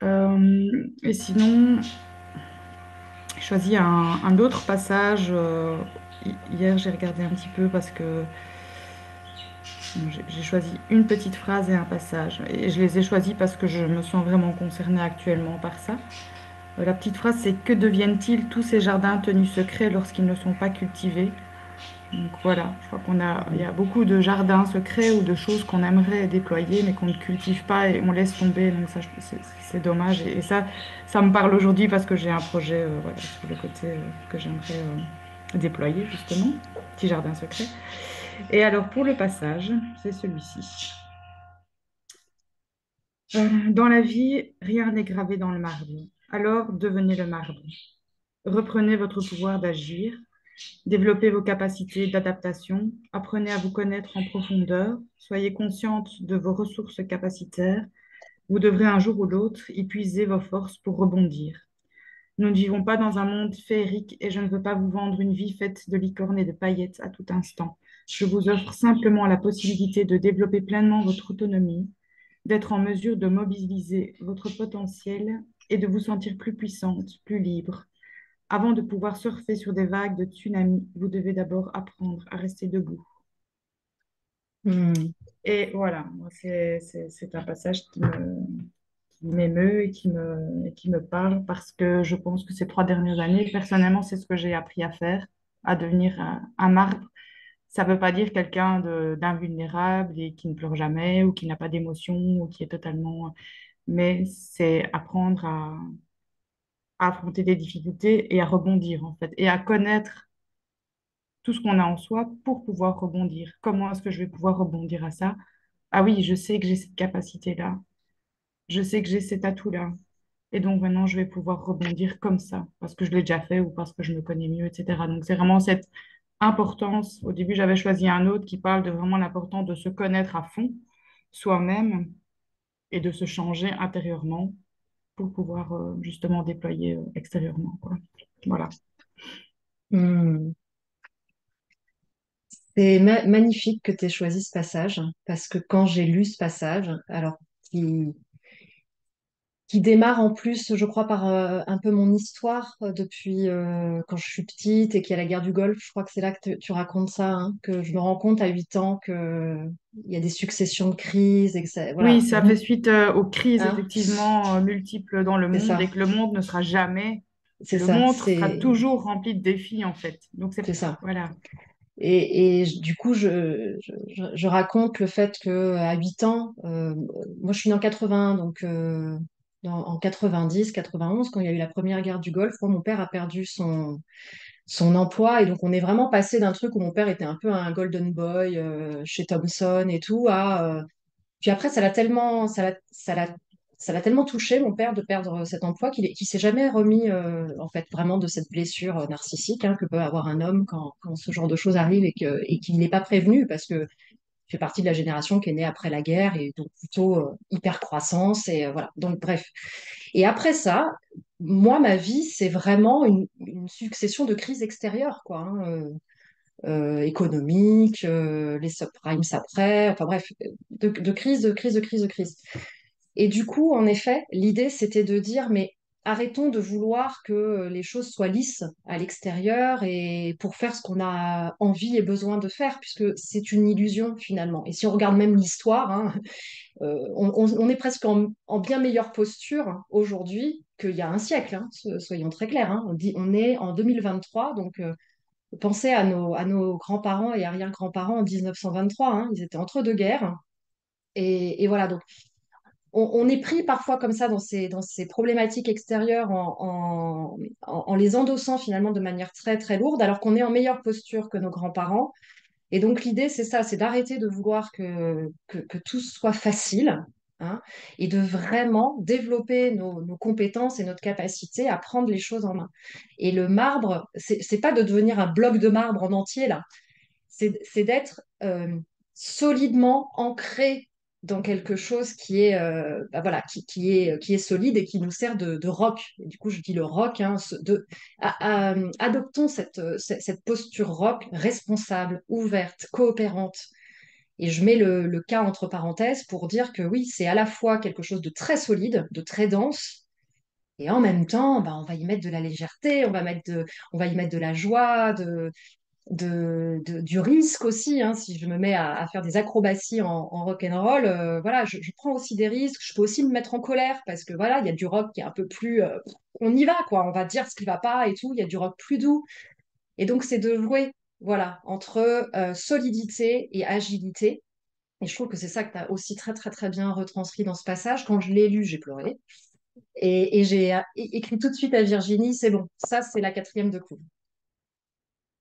Mm. Et sinon, j'ai choisi un autre passage. Hier, j'ai regardé un petit peu parce que j'ai choisi une petite phrase et un passage. Et je les ai choisis parce que je me sens vraiment concernée actuellement par ça. La petite phrase, c'est: que deviennent-ils tous ces jardins tenus secrets lorsqu'ils ne sont pas cultivés? Donc voilà, je crois il y a beaucoup de jardins secrets ou de choses qu'on aimerait déployer mais qu'on ne cultive pas et on laisse tomber. Donc ça, c'est dommage. Et ça me parle aujourd'hui parce que j'ai un projet voilà, sur le côté que j'aimerais déployer justement, petit jardin secret. Et alors pour le passage, c'est celui-ci. Dans la vie, rien n'est gravé dans le marbre. Alors devenez le marbre. Reprenez votre pouvoir d'agir. Développez vos capacités d'adaptation, apprenez à vous connaître en profondeur, soyez consciente de vos ressources capacitaires. Vous devrez un jour ou l'autre épuiser vos forces pour rebondir. Nous ne vivons pas dans un monde féerique et je ne veux pas vous vendre une vie faite de licornes et de paillettes à tout instant. Je vous offre simplement la possibilité de développer pleinement votre autonomie, d'être en mesure de mobiliser votre potentiel et de vous sentir plus puissante, plus libre. Avant de pouvoir surfer sur des vagues de tsunami, vous devez d'abord apprendre à rester debout. Mm. Et voilà, moi, c'est un passage qui m'émeut et qui me parle parce que je pense que ces 3 dernières années, personnellement, c'est ce que j'ai appris à faire, à devenir un marbre. Ça ne veut pas dire quelqu'un d'invulnérable et qui ne pleure jamais ou qui n'a pas d'émotion ou qui est totalement... Mais c'est apprendre à affronter des difficultés et à rebondir, en fait, et à connaître tout ce qu'on a en soi pour pouvoir rebondir. Comment est-ce que je vais pouvoir rebondir à ça? Ah oui, je sais que j'ai cette capacité-là. Je sais que j'ai cet atout-là. Et donc maintenant, je vais pouvoir rebondir comme ça, parce que je l'ai déjà fait ou parce que je me connais mieux, etc. Donc c'est vraiment cette importance. Au début, j'avais choisi un autre qui parle de vraiment l'importance de se connaître à fond, soi-même, et de se changer intérieurement pour pouvoir justement déployer extérieurement, quoi. Voilà. Mm. C'est magnifique que tu aies choisi ce passage, parce que quand j'ai lu ce passage, alors qui, qui démarre en plus, je crois, par un peu mon histoire depuis quand je suis petite et qu'il y a la guerre du Golfe. Je crois que c'est là que tu racontes ça, hein, que je me rends compte à 8 ans qu'il y a des successions de crises et que ça, Oui, voilà, ça fait suite aux crises hein, effectivement multiples dans le c'est monde et ça, que le monde ne sera jamais, c'est le ça, monde sera toujours rempli de défis en fait. Donc c'est c'est ça. voilà. Du coup, je raconte le fait qu'à 8 ans, moi je suis née en 80, donc en 90, 91, quand il y a eu la première guerre du Golfe, moi, mon père a perdu son emploi. Et donc, on est vraiment passé d'un truc où mon père était un peu un golden boy chez Thomson et tout, à puis après, ça l'a tellement touché, mon père, de perdre cet emploi qu'il s'est jamais remis, en fait, vraiment de cette blessure narcissique hein, que peut avoir un homme quand ce genre de choses arrive et qu'il n'est pas prévenu parce que il fait partie de la génération qui est née après la guerre et donc plutôt hyper croissance et voilà. Donc, bref. Et après ça, moi, ma vie, c'est vraiment une succession de crises extérieures, quoi. Économiques, les subprimes après, enfin bref, de crise, de crise, de crise, de crise. Et du coup, en effet, l'idée, c'était de dire, mais arrêtons de vouloir que les choses soient lisses à l'extérieur et pour faire ce qu'on a envie et besoin de faire, puisque c'est une illusion finalement. Et si on regarde même l'histoire, hein, on est presque en bien meilleure posture aujourd'hui qu'il y a un siècle, hein, soyons très clairs. Hein. On est en 2023, donc pensez à nos grands-parents et arrière-grands-parents en 1923. Hein, ils étaient entre deux guerres. Et voilà, donc on est pris parfois comme ça dans ces problématiques extérieures en les endossant finalement de manière très très lourde, alors qu'on est en meilleure posture que nos grands-parents. Et donc l'idée, c'est ça, c'est d'arrêter de vouloir que tout soit facile, hein, et de vraiment développer nos compétences et notre capacité à prendre les choses en main. Et le marbre, c'est pas de devenir un bloc de marbre en entier, là, c'est d'être solidement ancré dans quelque chose qui est, bah voilà, qui est solide et qui nous sert de roc. Et du coup, je dis le roc, hein, adoptons cette posture roc responsable, ouverte, coopérante. Et je mets le cas entre parenthèses pour dire que oui, c'est à la fois quelque chose de très solide, de très dense, et en même temps, bah, on va y mettre de la légèreté, on va y mettre de la joie, du risque aussi, hein, si je me mets à faire des acrobaties en rock'n'roll, voilà, je prends aussi des risques, je peux aussi me mettre en colère parce que voilà, il y a du rock qui est un peu plus, on y va quoi, on va dire ce qui va pas et tout, il y a du rock plus doux. Et donc c'est de jouer, voilà, entre solidité et agilité. Et je trouve que c'est ça que tu as aussi très très très bien retranscrit dans ce passage. Quand je l'ai lu, j'ai pleuré. Et j'ai écrit tout de suite à Virginie, c'est bon, ça c'est la quatrième de couve.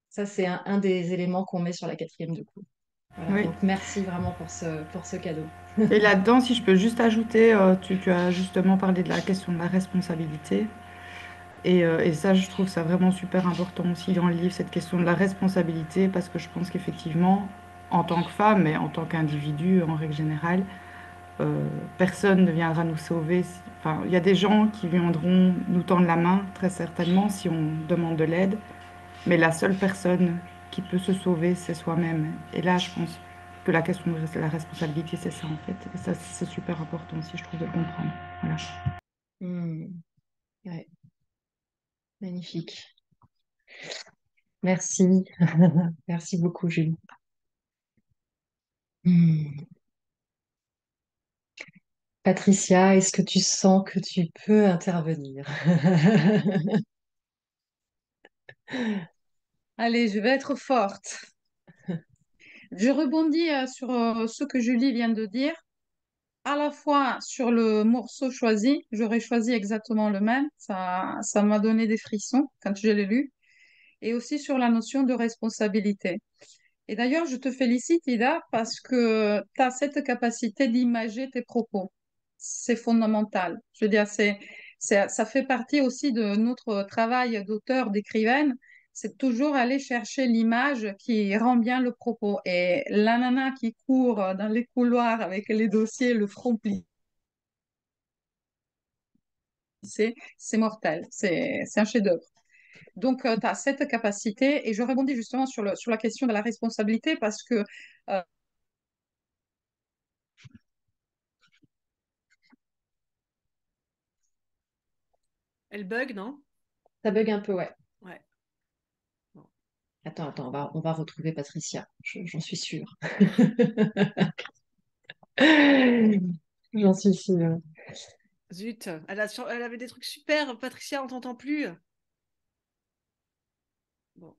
Ça, c'est un des éléments qu'on met sur la quatrième de couve. Voilà, Oui. donc merci vraiment pour ce cadeau. Et là-dedans, si je peux juste ajouter, tu as justement parlé de la question de la responsabilité. Et ça, je trouve ça vraiment super important aussi dans le livre, cette question de la responsabilité, parce que je pense qu'effectivement, en tant que femme et en tant qu'individu, en règle générale, personne ne viendra nous sauver. Enfin, il y a des gens qui viendront nous tendre la main, très certainement, si on demande de l'aide, mais la seule personne qui peut se sauver, c'est soi-même. Et là, je pense que la question de la responsabilité, c'est ça en fait. Et ça, c'est super important aussi, je trouve, de le comprendre. Voilà. Ouais, magnifique. Merci. Merci beaucoup, Julie. Hmm. Patricia, est-ce que tu sens que tu peux intervenir? Allez, je vais être forte. Je rebondis sur ce que Julie vient de dire, à la fois sur le morceau choisi, j'aurais choisi exactement le même, ça m'a donné des frissons quand je l'ai lu, et aussi sur la notion de responsabilité. Et d'ailleurs, je te félicite, Ida, parce que tu as cette capacité d'imager tes propos. C'est fondamental. Je veux dire, ça fait partie aussi de notre travail d'auteur, d'écrivaine. C'est toujours aller chercher l'image qui rend bien le propos. Et la nana qui court dans les couloirs avec les dossiers, le front plié, c'est mortel. C'est un chef-d'œuvre. Donc, tu as cette capacité. Et je rebondis justement sur la question de la responsabilité parce que euh, Elle bug, non? Ça bug un peu, ouais. Ouais. Bon. Attends, on va retrouver Patricia, j'en suis sûre. J'en suis sûre. Zut, elle avait des trucs super. Patricia, on t'entend plus. Bon.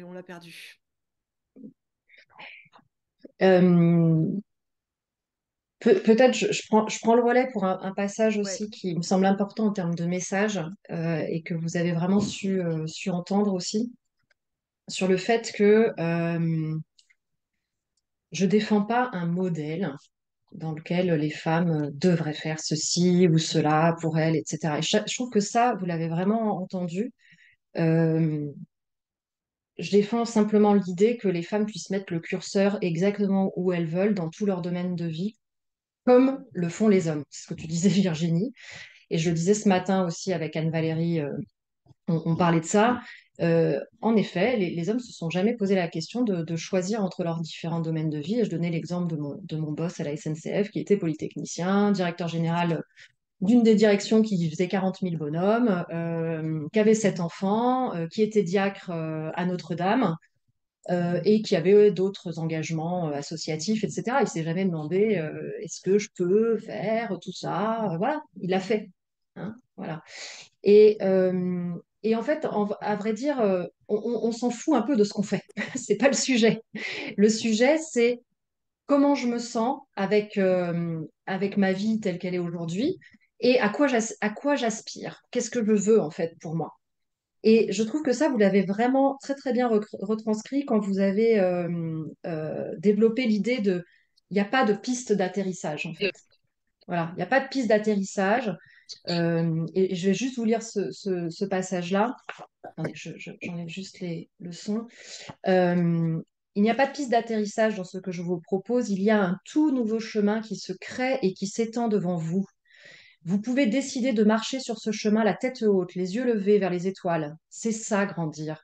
On l'a perdue. Euh, Peut-être je prends le relais pour un passage Ouais. aussi qui me semble important en termes de message et que vous avez vraiment su entendre aussi, sur le fait que je défends pas un modèle dans lequel les femmes devraient faire ceci ou cela pour elles, etc. Et je trouve que ça, vous l'avez vraiment entendu. Euh, je défends simplement l'idée que les femmes puissent mettre le curseur exactement où elles veulent dans tout leur domaine de vie, comme le font les hommes. C'est ce que tu disais, Virginie. Et je le disais ce matin aussi avec Anne-Valérie, on parlait de ça. En effet, les hommes se sont jamais posé la question de choisir entre leurs différents domaines de vie. Et je donnais l'exemple de mon boss à la SNCF, qui était polytechnicien, directeur général d'une des directions qui faisait 40 000 bonhommes, qui avait 7 enfants, qui était diacre à Notre-Dame. Et qui avait d'autres engagements associatifs, etc. Il s'est jamais demandé est-ce que je peux faire tout ça. Voilà, il l'a fait. Hein, voilà. Et, euh, et en fait, à vrai dire, on s'en fout un peu de ce qu'on fait. C'est pas le sujet. Le sujet, c'est comment je me sens avec ma vie telle qu'elle est aujourd'hui et à quoi j'aspire. Qu'est-ce que je veux en fait pour moi. Et je trouve que ça, vous l'avez vraiment très très bien retranscrit quand vous avez développé l'idée de il n'y a pas de piste d'atterrissage en fait. Voilà, il n'y a pas de piste d'atterrissage. Et je vais juste vous lire ce passage-là. Attendez, j'enlève juste le son. Euh, il n'y a pas de piste d'atterrissage dans ce que je vous propose. Il y a un tout nouveau chemin qui se crée et qui s'étend devant vous. Vous pouvez décider de marcher sur ce chemin la tête haute, les yeux levés vers les étoiles. C'est ça, grandir.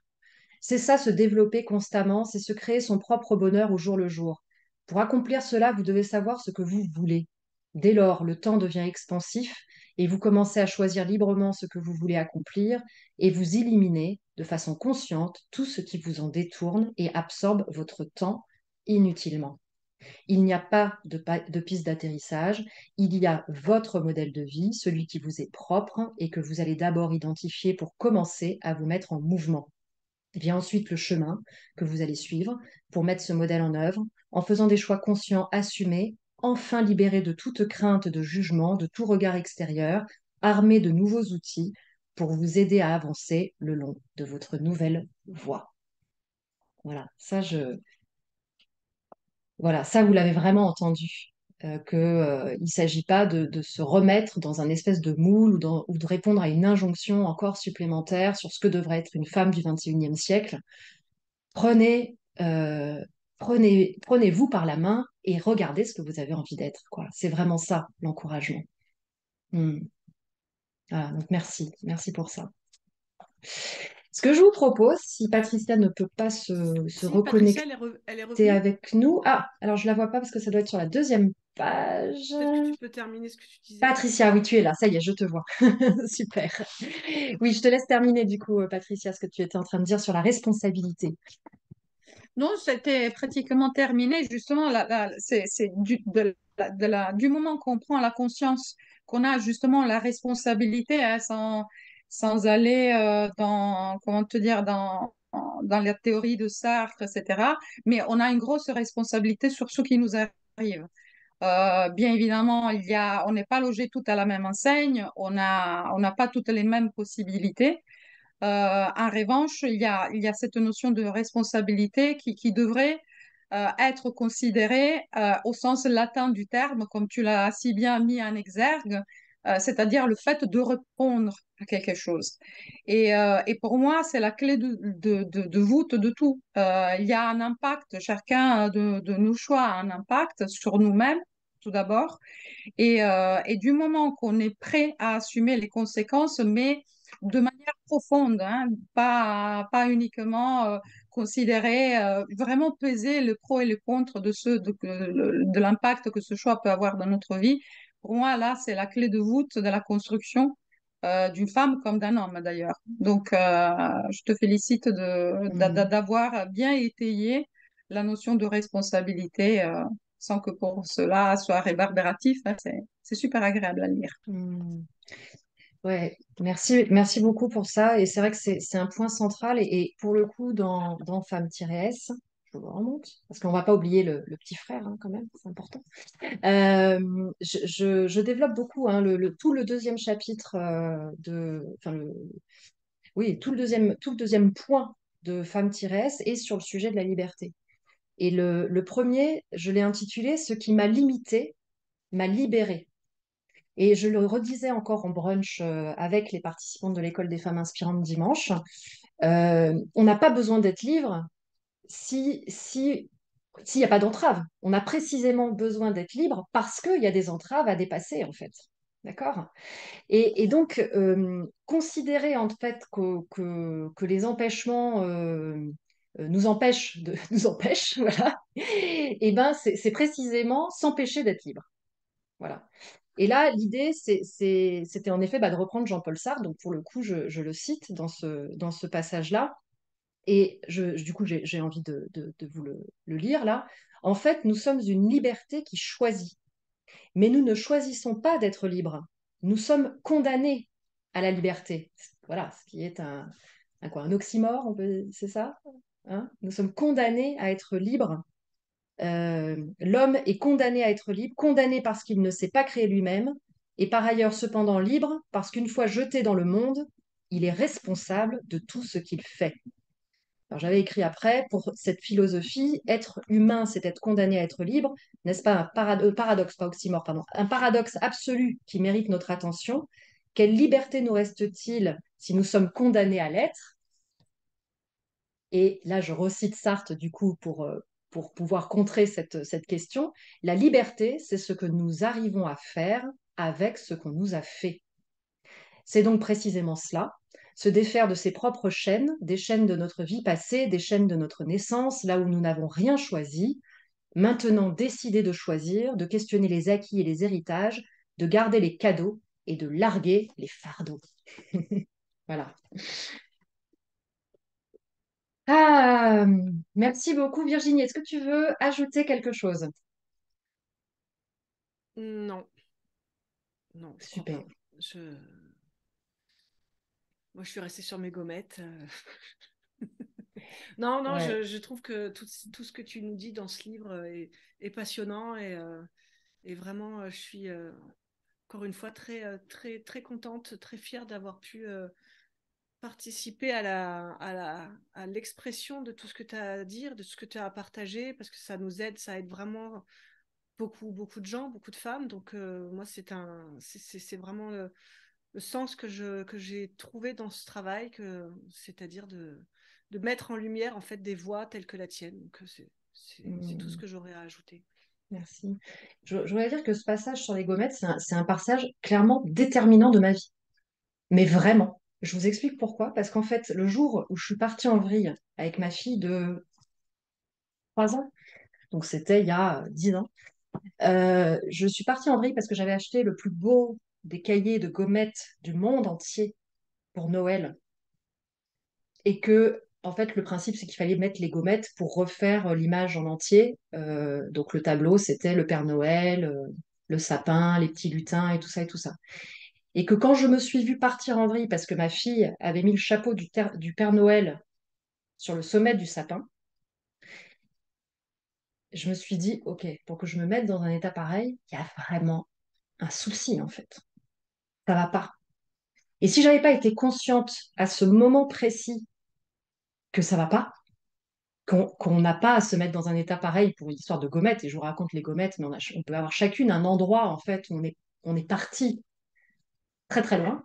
C'est ça, se développer constamment, c'est se créer son propre bonheur au jour le jour. Pour accomplir cela, vous devez savoir ce que vous voulez. Dès lors, le temps devient expansif et vous commencez à choisir librement ce que vous voulez accomplir et vous éliminez de façon consciente tout ce qui vous en détourne et absorbe votre temps inutilement. Il n'y a pas de piste d'atterrissage, il y a votre modèle de vie, celui qui vous est propre et que vous allez d'abord identifier pour commencer à vous mettre en mouvement. Vient ensuite le chemin que vous allez suivre pour mettre ce modèle en œuvre, en faisant des choix conscients, assumés, enfin libérés de toute crainte de jugement, de tout regard extérieur, armés de nouveaux outils pour vous aider à avancer le long de votre nouvelle voie. Voilà, voilà, ça vous l'avez vraiment entendu, il ne s'agit pas de se remettre dans un espèce de moule ou de répondre à une injonction encore supplémentaire sur ce que devrait être une femme du XXIe siècle. Prenez, euh, prenez-vous par la main et regardez ce que vous avez envie d'être, quoi. C'est vraiment ça, l'encouragement. Hmm. Voilà, donc merci pour ça. Ce que je vous propose, si Patricia ne peut pas se Si, Patricia, reconnecter elle est revenue. avec nous. Ah, alors je la vois pas parce que ça doit être sur la deuxième page. Peut-être que tu peux terminer ce que tu disais. Patricia, oui, tu es là, ça y est, je te vois. Super. Oui, je te laisse terminer du coup, Patricia, ce que tu étais en train de dire sur la responsabilité. Non, c'était pratiquement terminé. Justement, c'est du moment qu'on prend la conscience qu'on a justement la responsabilité, hein, sans aller comment te dire, dans la théorie de Sartre, etc. Mais on a une grosse responsabilité sur ce qui nous arrive. Bien évidemment, on n'est pas logé tout à la même enseigne, on n'a pas toutes les mêmes possibilités. En revanche, il y a cette notion de responsabilité qui devrait être considérée au sens latin du terme, comme tu l'as si bien mis en exergue, c'est-à-dire le fait de répondre à quelque chose. Et pour moi, c'est la clé de voûte de tout. Il y a un impact, chacun de nos choix a un impact sur nous-mêmes, tout d'abord. Et du moment qu'on est prêt à assumer les conséquences, mais de manière profonde, hein, pas uniquement considérer, vraiment peser le pro et le contre de l'impact que ce choix peut avoir dans notre vie. Pour moi, là, c'est la clé de voûte de la construction d'une femme comme d'un homme d'ailleurs. Donc, je te félicite Hmm. d'avoir bien étayé la notion de responsabilité sans que pour cela soit réverbératif, hein. C'est super agréable à lire. Hmm. Ouais, merci beaucoup pour ça. Et c'est vrai que c'est un point central. Et pour le coup, dans Femme-S, je vous remonte, parce qu'on ne va pas oublier le petit frère, hein, quand même, c'est important. Je développe beaucoup, hein, tout le deuxième chapitre enfin, oui, tout le deuxième point de Femme-S est sur le sujet de la liberté. Et le premier, je l'ai intitulé Ce qui m'a limité m'a libéré. Et je le redisais encore en brunch avec les participants de l'école des femmes inspirantes dimanche. On n'a pas besoin d'être libre s'il n'y a pas d'entrave. On a précisément besoin d'être libre parce qu'il y a des entraves à dépasser, en fait. D'accord? Et donc, considérer en fait que les empêchements nous empêchent nous empêchent, voilà, et ben c'est précisément s'empêcher d'être libre. Voilà. Et là, l'idée, c'était en effet de reprendre Jean-Paul Sartre. Donc, pour le coup, je le cite dans ce passage-là. Et du coup, j'ai envie de vous le lire là. En fait, nous sommes une liberté qui choisit. Mais nous ne choisissons pas d'être libres. Nous sommes condamnés à la liberté. Voilà, ce qui est un oxymore, c'est ça, hein. Nous sommes condamnés à être libres. L'homme est condamné à être libre, condamné parce qu'il ne s'est pas créé lui-même, et par ailleurs cependant libre parce qu'une fois jeté dans le monde, il est responsable de tout ce qu'il fait. Alors j'avais écrit après, pour cette philosophie, être humain, c'est être condamné à être libre, n'est-ce pas un paradoxe, pas oxymore, pardon, un paradoxe absolu qui mérite notre attention. Quelle liberté nous reste-t-il si nous sommes condamnés à l'être? Et là, je recite Sartre, du coup, pour pouvoir contrer cette question. La liberté, c'est ce que nous arrivons à faire avec ce qu'on nous a fait. C'est donc précisément cela, se défaire de ses propres chaînes, des chaînes de notre vie passée, des chaînes de notre naissance, là où nous n'avons rien choisi, maintenant décider de choisir, de questionner les acquis et les héritages, de garder les cadeaux et de larguer les fardeaux. Voilà. Ah, merci beaucoup Virginie. Est-ce que tu veux ajouter quelque chose? Non, non, je crois Super. pas. Moi, je suis restée sur mes gommettes. Non, non, Ouais. je trouve que tout ce que tu nous dis dans ce livre est passionnant et vraiment, je suis encore une fois très contente, très fière d'avoir pu participer à l'expression de tout ce que tu as à dire, de tout ce que tu as à partager, parce que ça aide vraiment beaucoup de gens, beaucoup de femmes. Donc, moi, c'est vraiment le sens que j'ai trouvé dans ce travail, c'est-à-dire de mettre en lumière en fait des voix telles que la tienne. Donc c'est tout ce Hmm, que j'aurais à ajouter. merci. Je voudrais dire que ce passage sur les gommettes, c'est un passage clairement déterminant de ma vie. Mais vraiment. Je vous explique pourquoi. Parce qu'en fait, le jour où je suis partie en vrille avec ma fille de 3 ans, donc c'était il y a 10 ans, je suis partie en vrille parce que j'avais acheté le plus beau des cahiers de gommettes du monde entier pour Noël. Et que, en fait, le principe, c'est qu'il fallait mettre les gommettes pour refaire l'image en entier. Donc, le tableau, c'était le Père Noël, le sapin, les petits lutins et tout ça et tout ça. Et que quand je me suis vue partir en vrille parce que ma fille avait mis le chapeau du Père Noël sur le sommet du sapin, je me suis dit, OK, pour que je me mette dans un état pareil, il y a vraiment un souci, en fait. Ça va pas. Et si j'avais pas été consciente à ce moment précis que ça va pas, qu'on n'a pas à se mettre dans un état pareil pour une histoire de gommettes, et je vous raconte les gommettes, mais on peut avoir chacune un endroit en fait où on est parti très très loin,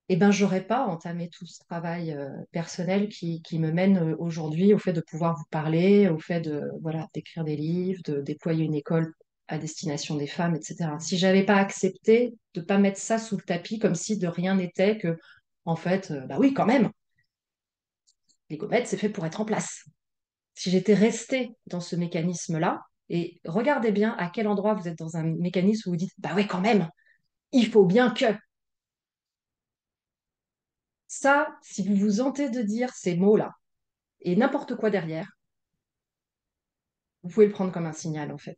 et ben j'aurais pas entamé tout ce travail personnel qui me mène aujourd'hui au fait de pouvoir vous parler, au fait de voilà d'écrire des livres, de déployer une école à destination des femmes, etc. Si j'avais pas accepté de pas mettre ça sous le tapis comme si de rien n'était, que en fait, bah oui quand même, les gommettes c'est fait pour être en place. Si j'étais restée dans ce mécanisme-là, et regardez bien à quel endroit vous êtes dans un mécanisme où vous dites, bah ouais, quand même, il faut bien que. Ça, si vous vous hantez de dire ces mots-là, et n'importe quoi derrière, vous pouvez le prendre comme un signal, en fait.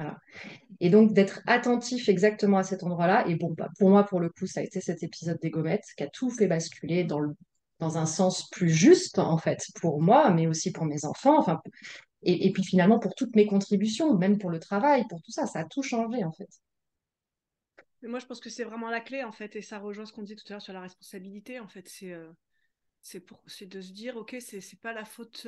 Voilà. Et donc, d'être attentif exactement à cet endroit-là. Et bon, bah, pour moi, pour le coup, ça a été cet épisode des gommettes qui a tout fait basculer dans un sens plus juste, en fait, pour moi, mais aussi pour mes enfants. Enfin, et puis finalement, pour toutes mes contributions, même pour le travail, pour tout ça, ça a tout changé, en fait. Mais moi, je pense que c'est vraiment la clé, en fait, et ça rejoint ce qu'on disait tout à l'heure sur la responsabilité, en fait. C'est de se dire, ok, c'est pas la faute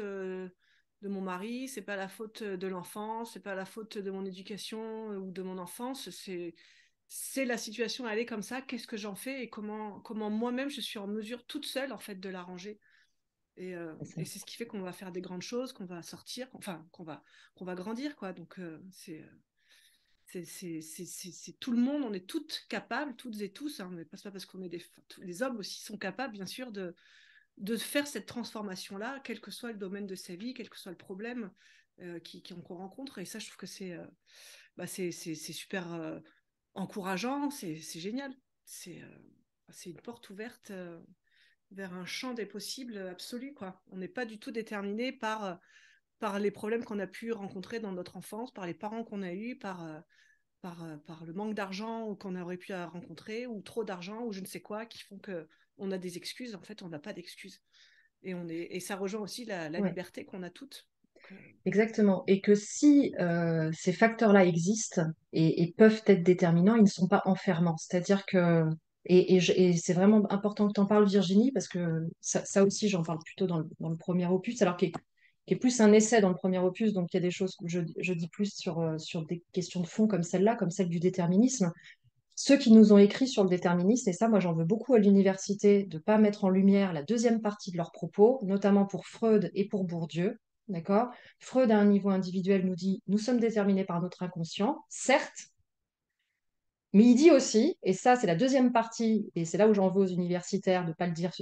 de mon mari, c'est pas la faute de l'enfant, c'est pas la faute de mon éducation ou de mon enfance, c'est la situation, elle est comme ça, qu'est-ce que j'en fais et comment moi-même je suis en mesure toute seule, en fait, de l'arranger. Et c'est ce qui fait qu'on va faire des grandes choses, qu'on va sortir, enfin, qu'on va grandir, quoi. Donc, c'est tout le monde, on est toutes capables, toutes et tous, hein, mais pas parce qu'on est les hommes aussi sont capables, bien sûr, de faire cette transformation-là, quel que soit le domaine de sa vie, quel que soit le problème qu'on rencontre. Et ça, je trouve que c'est super encourageant, c'est génial. C'est une porte ouverte vers un champ des possibles absolu, quoi. On n'est pas du tout déterminé par les problèmes qu'on a pu rencontrer dans notre enfance, par les parents qu'on a eus, par le manque d'argent qu'on aurait pu rencontrer, ou trop d'argent, ou je ne sais quoi, qui font qu'on a des excuses. En fait, on n'a pas d'excuses. Et ça rejoint aussi la Ouais. liberté qu'on a toutes. Donc, Exactement. Et que si ces facteurs-là existent et peuvent être déterminants, ils ne sont pas enfermants. C'est-à-dire que, et c'est vraiment important que tu en parles, Virginie, parce que ça aussi, j'en parle plutôt dans le premier opus, alors qui est plus un essai dans le premier opus, donc il y a des choses que je dis plus sur des questions de fond comme celle-là, comme celle du déterminisme. Ceux qui nous ont écrit sur le déterminisme, et ça, moi, j'en veux beaucoup à l'université, de ne pas mettre en lumière la deuxième partie de leurs propos, notamment pour Freud et pour Bourdieu. D'accord? Freud, à un niveau individuel, nous dit, nous sommes déterminés par notre inconscient, certes, mais il dit aussi, et ça, c'est la deuxième partie, et c'est là où j'en veux aux universitaires de ne pas le dire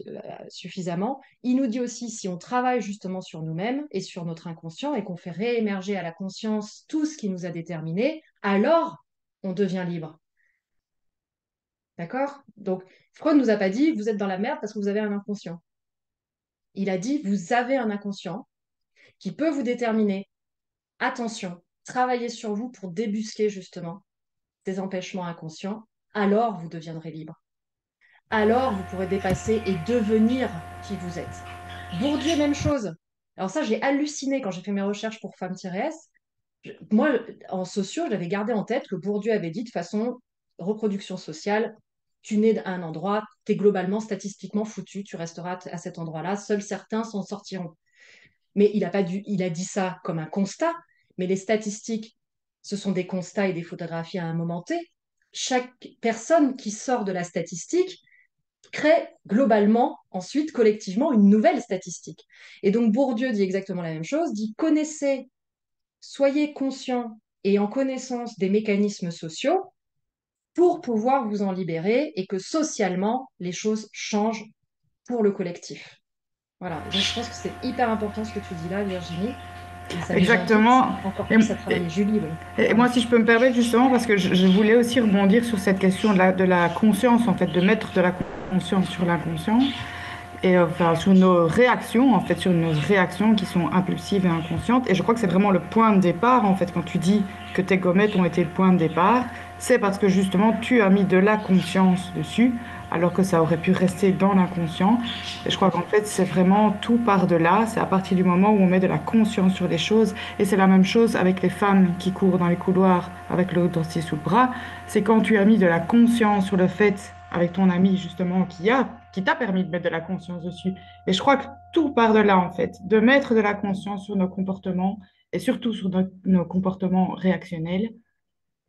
suffisamment, il nous dit aussi, si on travaille justement sur nous-mêmes et sur notre inconscient et qu'on fait réémerger à la conscience tout ce qui nous a déterminés, alors on devient libre. D'accord? Donc, Freud ne nous a pas dit, vous êtes dans la merde parce que vous avez un inconscient. Il a dit, vous avez un inconscient qui peut vous déterminer. Attention, travaillez sur vous pour débusquer justement ces empêchements inconscients. Alors, vous deviendrez libre. Alors, vous pourrez dépasser et devenir qui vous êtes. Bourdieu, même chose. Alors ça, j'ai halluciné quand j'ai fait mes recherches pour Femmes-S. Moi, en sociaux, j'avais gardé en tête que Bourdieu avait dit de façon reproduction sociale, tu nais à un endroit, tu es globalement, statistiquement foutu, tu resteras à cet endroit-là, seuls certains s'en sortiront. Mais il a dit ça comme un constat, mais les statistiques, ce sont des constats et des photographies à un moment T. Chaque personne qui sort de la statistique crée globalement, ensuite, collectivement, une nouvelle statistique. Et donc Bourdieu dit exactement la même chose, dit connaissez, soyez conscient et en connaissance des mécanismes sociaux pour pouvoir vous en libérer et que socialement, les choses changent pour le collectif. Voilà, donc je pense que c'est hyper important ce que tu dis là, Virginie, et ça nous invite Exactement. encore Et, plus à travailler. Julie, oui. et Pardon. moi, si je peux me permettre, justement, parce que je voulais aussi rebondir sur cette question de la conscience, en fait, de mettre de la conscience sur l'inconscient. Et enfin, sur nos réactions, en fait, sur nos réactions qui sont impulsives et inconscientes. Et je crois que c'est vraiment le point de départ, en fait, quand tu dis que tes gommettes ont été le point de départ, c'est parce que justement, tu as mis de la conscience dessus, alors que ça aurait pu rester dans l'inconscient. Et je crois qu'en fait, c'est vraiment tout part de là. C'est à partir du moment où on met de la conscience sur les choses. Et c'est la même chose avec les femmes qui courent dans les couloirs avec le dossier sous le bras. C'est quand tu as mis de la conscience sur le fait, avec ton ami justement, qui t'a permis de mettre de la conscience dessus. Et je crois que tout part de là, en fait, de mettre de la conscience sur nos comportements et surtout sur nos comportements réactionnels.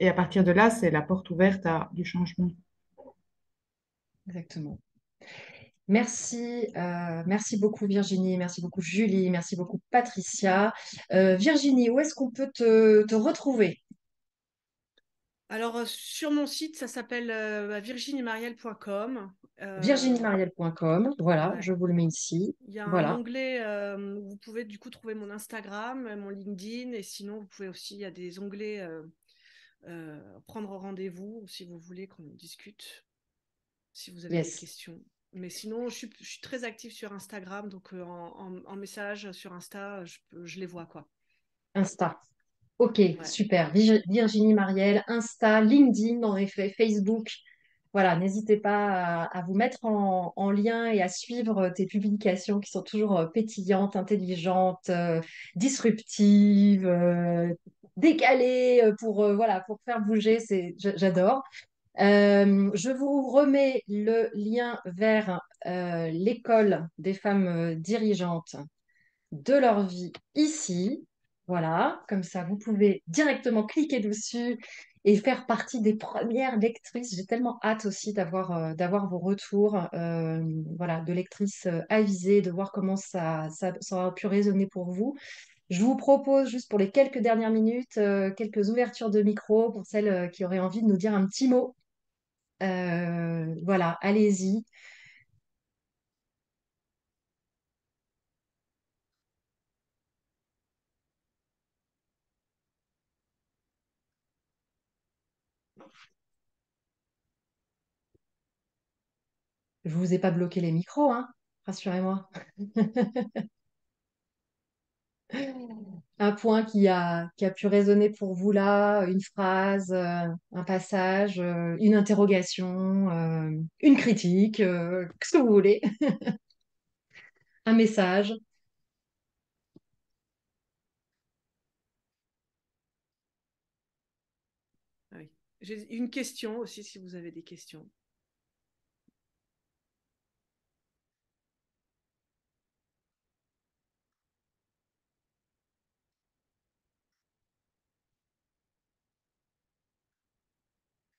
Et à partir de là, c'est la porte ouverte à du changement. Exactement. Merci beaucoup Virginie, merci beaucoup Julie, merci beaucoup Patricia. Virginie, où est-ce qu'on peut te retrouver? alors, sur mon site, ça s'appelle virginiemariel.com. virginiemariel.com, voilà, Ouais. je vous le mets ici. Il y a un Voilà, onglet où vous pouvez du coup trouver mon Instagram, mon LinkedIn, et sinon, vous pouvez aussi, il y a des onglets prendre rendez-vous si vous voulez qu'on discute, si vous avez des yes. questions. Mais sinon, je suis très active sur Instagram, donc en message sur Insta, je les vois, quoi. Insta. Ok, Ouais. super. Virginie Marielle, Insta, LinkedIn, en effet, Facebook. Voilà, n'hésitez pas à vous mettre en lien et à suivre tes publications qui sont toujours pétillantes, intelligentes, disruptives, décalées voilà, pour faire bouger. J'adore. Je vous remets le lien vers l'école des femmes dirigeantes de leur vie ici. Voilà, comme ça, vous pouvez directement cliquer dessus et faire partie des premières lectrices. J'ai tellement hâte aussi d'avoir vos retours, voilà, de lectrices avisées, de voir comment ça a pu résonner pour vous. Je vous propose, juste pour les quelques dernières minutes, quelques ouvertures de micro pour celles qui auraient envie de nous dire un petit mot. Voilà, allez-y. Je vous ai pas bloqué les micros, hein, rassurez-moi. Un point qui a pu résonner pour vous là, une phrase, un passage, une interrogation, une critique, ce que vous voulez, un message. Ah oui. J'ai une question aussi, si vous avez des questions.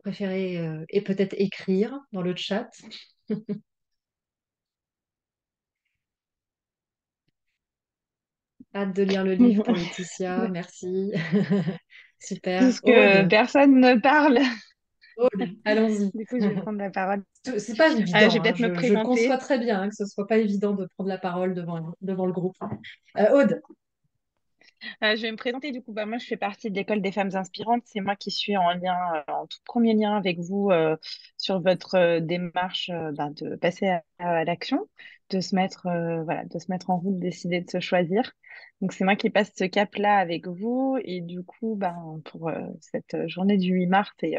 Préférez et peut-être écrire dans le chat. Hâte de lire le livre pour Laetitia, merci. Super. Puisque Aude, personne ne parle, Aude, allons-y. du coup, je vais prendre la parole. C'est pas Je évident, vais hein. peut-être me Je conçois présenter. très bien hein, que ce soit pas évident de prendre la parole devant le groupe. Aude. Je vais me présenter, du coup, bah, moi, je fais partie de l'École des femmes inspirantes. C'est moi qui suis en lien, en tout premier lien avec vous sur votre démarche bah, de passer à l'action, de se mettre, voilà, de se mettre en route, de décider de se choisir. Donc, c'est moi qui passe ce cap-là avec vous. Et du coup, ben, pour cette journée du 8 mars et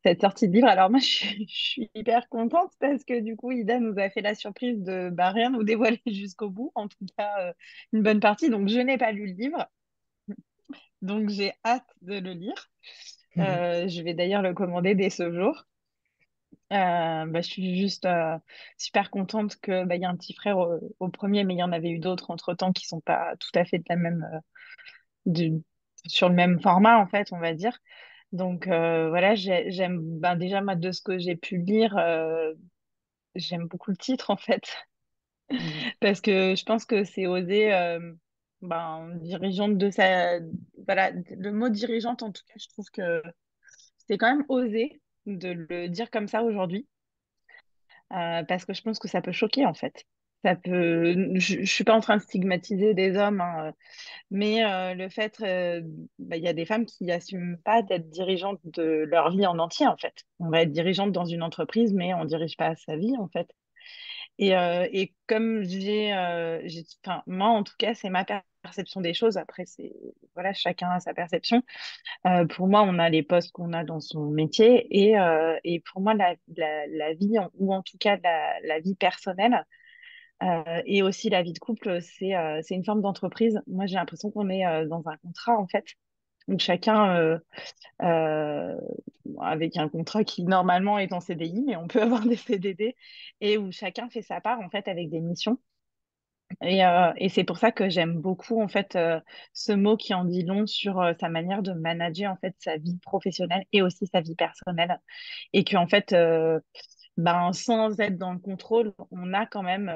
cette sortie de livre. Alors moi, je suis hyper contente parce que du coup, Ida nous a fait la surprise de bah, rien nous dévoiler jusqu'au bout, en tout cas une bonne partie. Donc, je n'ai pas lu le livre, donc j'ai hâte de le lire. Je vais d'ailleurs le commander dès ce jour. Bah, je suis juste super contente que bah, il y a un petit frère au premier, mais il y en avait eu d'autres entre-temps qui sont pas tout à fait de la même, du- sur le même format, en fait, on va dire. Donc voilà, j'aime ben, déjà moi de ce que j'ai pu lire, j'aime beaucoup le titre en fait, parce que je pense que c'est oser, ben, dirigeante de sa, voilà, le mot dirigeante en tout cas, je trouve que c'est quand même osé de le dire comme ça aujourd'hui, parce que je pense que ça peut choquer en fait. Ça peut, je suis pas en train de stigmatiser des hommes, hein, mais le fait, bah, il y a des femmes qui n'assument pas d'être dirigeantes de leur vie en entier, en fait. On va être dirigeante dans une entreprise, mais on ne dirige pas sa vie, en fait. Et comme enfin, moi, en tout cas, c'est ma perception des choses. Après, c'est, voilà, chacun a sa perception. Pour moi, on a les postes qu'on a dans son métier. Et pour moi, la vie, ou en tout cas la vie personnelle, et aussi la vie de couple, c'est une forme d'entreprise. Moi, j'ai l'impression qu'on est dans un contrat, en fait. Donc chacun euh, avec un contrat qui normalement est en CDI, mais on peut avoir des CDD, et où chacun fait sa part, en fait, avec des missions. Et c'est pour ça que j'aime beaucoup, en fait, ce mot qui en dit long sur sa manière de manager, en fait, sa vie professionnelle et aussi sa vie personnelle. Et qu'en fait, ben, sans être dans le contrôle, on a quand même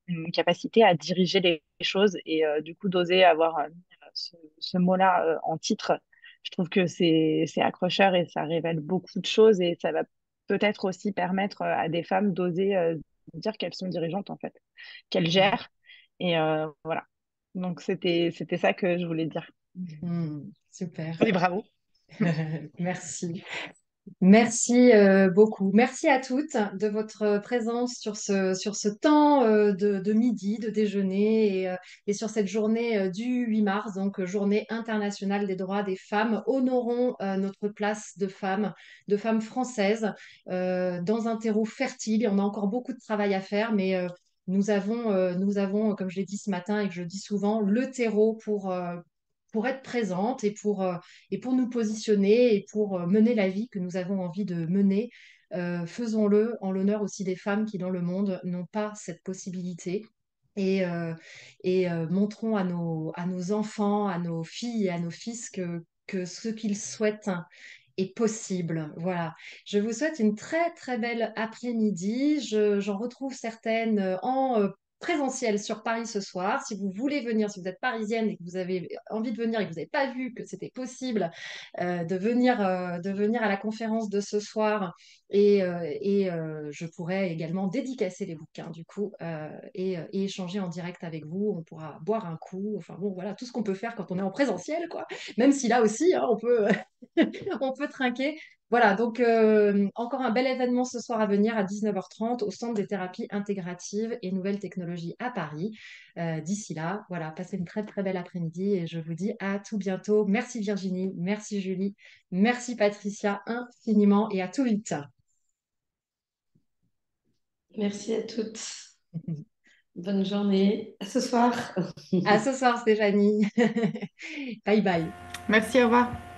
une capacité à diriger les choses et du coup d'oser avoir ce mot-là en titre. Je trouve que c'est accrocheur et ça révèle beaucoup de choses et ça va peut-être aussi permettre à des femmes d'oser dire qu'elles sont dirigeantes en fait, qu'elles gèrent et voilà. Donc c'était ça que je voulais dire. Super. Et bravo. Merci. Merci beaucoup. Merci à toutes de votre présence sur ce temps de midi, de déjeuner et sur cette journée du 8 mars, donc journée internationale des droits des femmes. Honorons notre place de femmes françaises dans un terreau fertile. Et on a encore beaucoup de travail à faire, mais nous avons, comme je l'ai dit ce matin et que je dis souvent, le terreau pour être présente et pour nous positionner et pour mener la vie que nous avons envie de mener. Faisons-le en l'honneur aussi des femmes qui, dans le monde, n'ont pas cette possibilité. Et, euh, montrons à nos enfants, à nos filles et à nos fils que ce qu'ils souhaitent est possible. Voilà. Je vous souhaite une très très belle après-midi. J'en retrouve certaines en présentiel sur Paris ce soir. Si vous voulez venir, si vous êtes parisienne et que vous avez envie de venir et que vous n'avez pas vu que c'était possible de venir à la conférence de ce soir je pourrais également dédicacer les bouquins du coup et échanger en direct avec vous. On pourra boire un coup. Enfin bon, voilà, tout ce qu'on peut faire quand on est en présentiel, quoi. Même si là aussi, hein, on peut on peut trinquer. Voilà, donc encore un bel événement ce soir à venir à 19h30 au Centre des thérapies intégratives et nouvelles technologies à Paris. D'ici là, voilà, passez une très très belle après-midi et je vous dis à tout bientôt. Merci Virginie, merci Julie, merci Patricia infiniment et à tout vite. Merci à toutes. Bonne journée. À ce soir. À ce soir Stéphanie. Bye bye. Merci, au revoir.